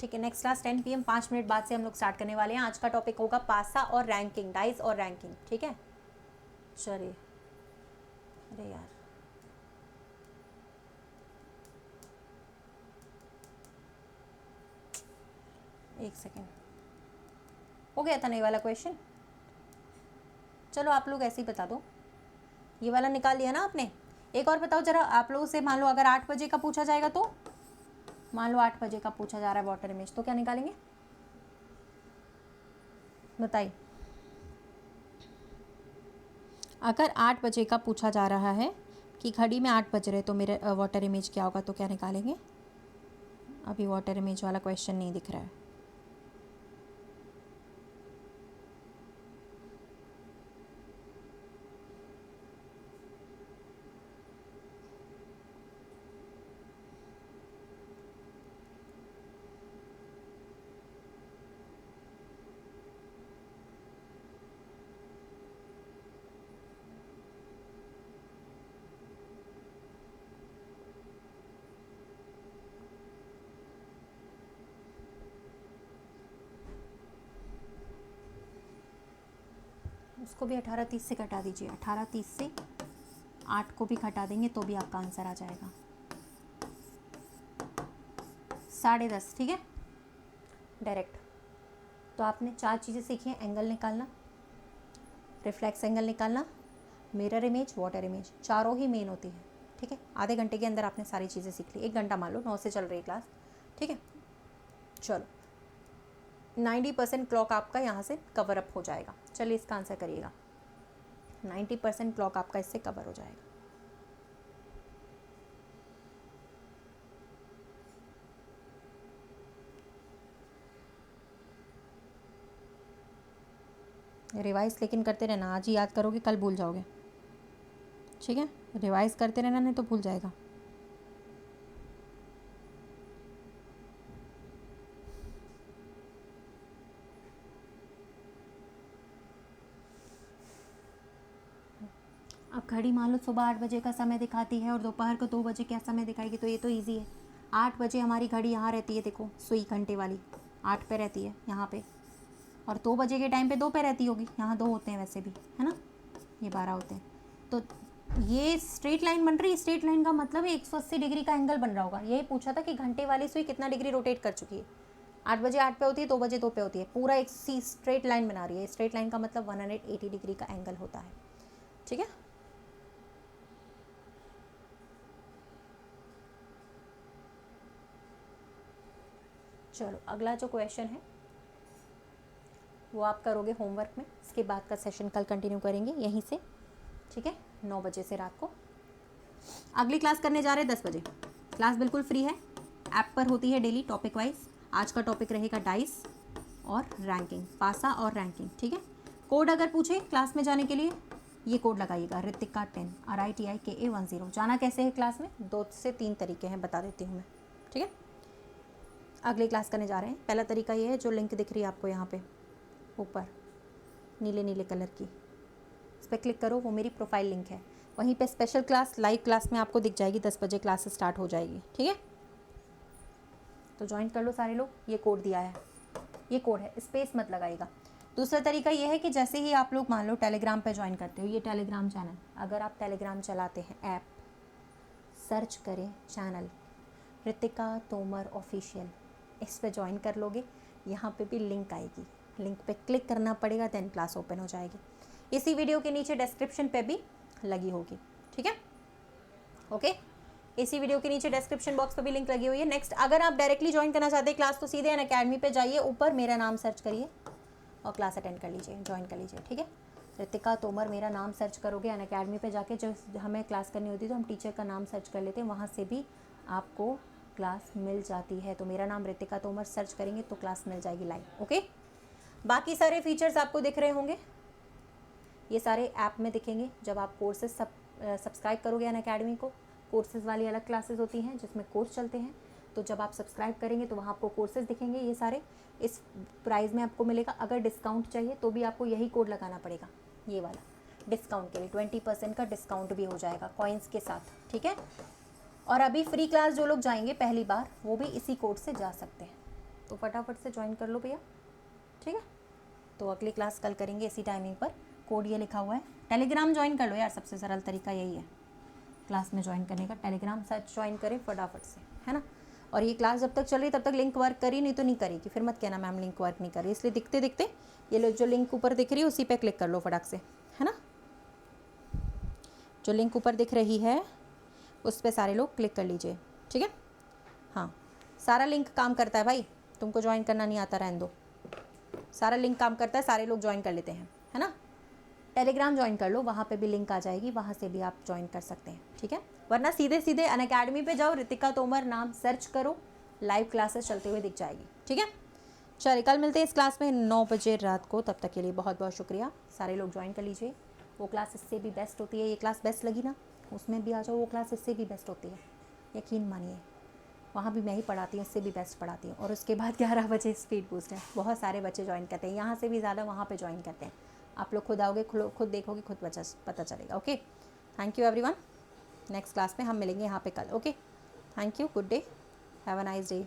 ठीक है। नेक्स्ट क्लास 10 PM 5 मिनट बाद से हम लोग स्टार्ट करने वाले हैं। आज का टॉपिक होगा पासा और रैंकिंग, डाइस और रैंकिंग, ठीक है। चलिए अरे यार, एक सेकेंड, हो गया था ना ये वाला क्वेश्चन। चलो आप लोग ऐसे ही बता दो, ये वाला निकाल लिया ना आपने। एक और बताओ जरा आप लोगों से, मान लो अगर 8 बजे का पूछा जाएगा तो, मान लो 8 बजे का पूछा जा रहा है वाटर इमेज, तो क्या निकालेंगे बताइए। अगर 8 बजे का पूछा जा रहा है कि घड़ी में 8 बज रहे तो मेरे वाटर इमेज क्या होगा, तो क्या निकालेंगे। अभी वाटर इमेज वाला क्वेश्चन नहीं दिख रहा है। उसको भी 18:30 से घटा दीजिए, 18:30 से 8 को भी घटा देंगे तो भी आपका आंसर आ जाएगा 10:30, ठीक है डायरेक्ट। तो आपने 4 चीज़ें सीखी हैं, एंगल निकालना, रिफ्लेक्स एंगल निकालना, मिरर इमेज, वाटर इमेज, चारों ही मेन होती है, ठीक है। आधे घंटे के अंदर आपने सारी चीज़ें सीख ली, 1 घंटा मान लो, 9 से चल रही है क्लास, ठीक है। चलो 90% क्लॉक आपका यहाँ से कवर अप हो जाएगा। चलिए इसका आंसर करिएगा, 90% क्लॉक आपका इससे कवर हो जाएगा। रिवाइज लेकिन करते रहना, आज ही याद करोगे कल भूल जाओगे, ठीक है। रिवाइज करते रहना नहीं तो भूल जाएगा। अब घड़ी मान लो सुबह 8 बजे का समय दिखाती है और दोपहर को 2 बजे क्या समय दिखाएगी, तो ये तो ईजी है। 8 बजे हमारी घड़ी यहाँ रहती है, देखो सुई घंटे वाली 8 पे रहती है यहाँ पे, और 2 बजे के टाइम पे 2 पे रहती होगी, यहाँ 2 होते हैं वैसे भी, है ना, ये 12 होते हैं। तो ये स्ट्रेट लाइन बन रही है, स्ट्रेट लाइन का मतलब 180 डिग्री का एंगल बन रहा होगा। यही पूछा था कि घंटे वाली सुई कितना डिग्री रोटेट कर चुकी है। 8 बजे 8 पे होती है, 2 बजे 2 पे होती है, पूरा एक सी स्ट्रेट लाइन बना रही है। स्ट्रेट लाइन का मतलब 180 डिग्री का एंगल होता है, ठीक है। चलो अगला जो क्वेश्चन है वो आप करोगे होमवर्क में, इसके बाद का सेशन कल कंटिन्यू करेंगे यहीं से, ठीक है, 9 बजे से रात को। अगली क्लास करने जा रहे हैं 10 बजे। क्लास बिल्कुल फ्री है, ऐप पर होती है डेली टॉपिक वाइज। आज का टॉपिक रहेगा डाइस और रैंकिंग, पासा और रैंकिंग, ठीक है। कोड अगर पूछे क्लास में जाने के लिए, ये कोड लगाइएगा रितिका 10 RITIKA10। जाना कैसे है क्लास में, 2 से 3 तरीके हैं, बता देती हूँ मैं, ठीक है। अगली क्लास करने जा रहे हैं, पहला तरीका ये है जो लिंक दिख रही है आपको यहाँ पे ऊपर नीले नीले कलर की, इस पर क्लिक करो, वो मेरी प्रोफाइल लिंक है। वहीं पे स्पेशल क्लास लाइव क्लास में आपको दिख जाएगी, 10 बजे क्लास स्टार्ट हो जाएगी, ठीक है। तो ज्वाइन कर लो सारे लोग, ये कोड दिया है, ये कोड है, स्पेस मत लगाइएगा। दूसरा तरीका ये है कि जैसे ही आप लोग मान लो टेलीग्राम पे ज्वाइन करते हो, ये टेलीग्राम चैनल, अगर आप टेलीग्राम चलाते हैं ऐप, सर्च करें चैनल रितिका तोमर ऑफिशियल, इस पे ज्वाइन कर लोगे, यहाँ पे भी लिंक आएगी, लिंक पे क्लिक करना पड़ेगा, देन क्लास ओपन हो जाएगी। इसी वीडियो के नीचे डिस्क्रिप्शन पे भी लगी होगी, ठीक है, ओके। इसी वीडियो के नीचे डिस्क्रिप्शन बॉक्स पे भी लिंक लगी हुई है। नेक्स्ट अगर आप डायरेक्टली ज्वाइन करना चाहते हैं क्लास, तो सीधे अनअकैडमी पे जाइए, ऊपर मेरा नाम सर्च करिए और क्लास अटेंड कर लीजिए, ज्वाइन कर लीजिए, ठीक है। रितिका तोमर मेरा नाम सर्च करोगे, अनअकैडमी पे जाके जो हमें क्लास करनी होती है तो हम टीचर का नाम सर्च कर लेते हैं, वहाँ से भी आपको क्लास मिल जाती है। तो मेरा नाम रितिका तोमर सर्च करेंगे तो क्लास मिल जाएगी लाइव, ओके। बाकी सारे फीचर्स आपको दिख रहे होंगे, ये सारे ऐप में दिखेंगे जब आप कोर्सेज सब्सक्राइब करोगे अनअकैडमी को। कोर्सेज वाली अलग क्लासेस होती हैं जिसमें कोर्स चलते हैं, तो जब आप सब्सक्राइब करेंगे तो वहाँ आपको कोर्सेज दिखेंगे, ये सारे इस प्राइस में आपको मिलेगा। अगर डिस्काउंट चाहिए तो भी आपको यही कोड लगाना पड़ेगा, ये वाला डिस्काउंट के लिए 20% का डिस्काउंट भी हो जाएगा कॉइन्स के साथ, ठीक है। और अभी फ्री क्लास जो लोग जाएंगे पहली बार, वो भी इसी कोड से जा सकते हैं, तो फटाफट से ज्वाइन कर लो भैया, ठीक है। तो अगली क्लास कल करेंगे इसी टाइमिंग पर, कोड ये लिखा हुआ है, टेलीग्राम ज्वाइन कर लो यार, सबसे सरल तरीका यही है। क्लास में ज्वाइन करने का। टेलीग्राम सर्च ज्वाइन करें फटाफट से, है ना। और ये क्लास जब तक चल रही तब तक लिंक वर्क करी, नहीं तो नहीं करेगी, फिर मत कहना मैम लिंक वर्क नहीं कर रही। इसलिए दिखते दिखते ये लो, जो लिंक ऊपर दिख रही है उसी पे क्लिक कर लो फटाक से, है ना। जो लिंक ऊपर दिख रही है उस पर सारे लोग क्लिक कर लीजिए, ठीक है। हाँ, सारा लिंक काम करता है भाई, तुमको ज्वाइन करना नहीं आता रहने दो, सारा लिंक काम करता है, सारे लोग ज्वाइन कर लेते हैं, है ना। टेलीग्राम ज्वाइन कर लो, वहाँ पे भी लिंक आ जाएगी, वहाँ से भी आप ज्वाइन कर सकते हैं, ठीक है। वरना सीधे सीधे अनअकैडमी पे जाओ, रितिका तोमर नाम सर्च करो, लाइव क्लासेस चलते हुए दिख जाएगी, ठीक है। चलिए कल मिलते हैं इस क्लास में 9 बजे रात को, तब तक के लिए बहुत बहुत शुक्रिया। सारे लोग ज्वाइन कर लीजिए, वो क्लास इससे भी बेस्ट होती है, ये क्लास बेस्ट लगी ना उसमें भी आ जाओ, वो क्लास इससे भी बेस्ट होती है, यकीन मानिए। वहाँ भी मैं ही पढ़ाती हूँ, इससे भी बेस्ट पढ़ाती हूँ। और उसके बाद 11 बजे स्पीड बूस्ट है, बहुत सारे बच्चे ज्वाइन करते हैं, यहाँ से भी ज़्यादा वहाँ पे ज्वाइन करते हैं। आप लोग खुद आओगे, खुद देखोगे, खुद पता चलेगा। Okay, thank you everyone. Next class में हम मिलेंगे यहाँ पे कल। Okay, thank you, good day, have a nice day.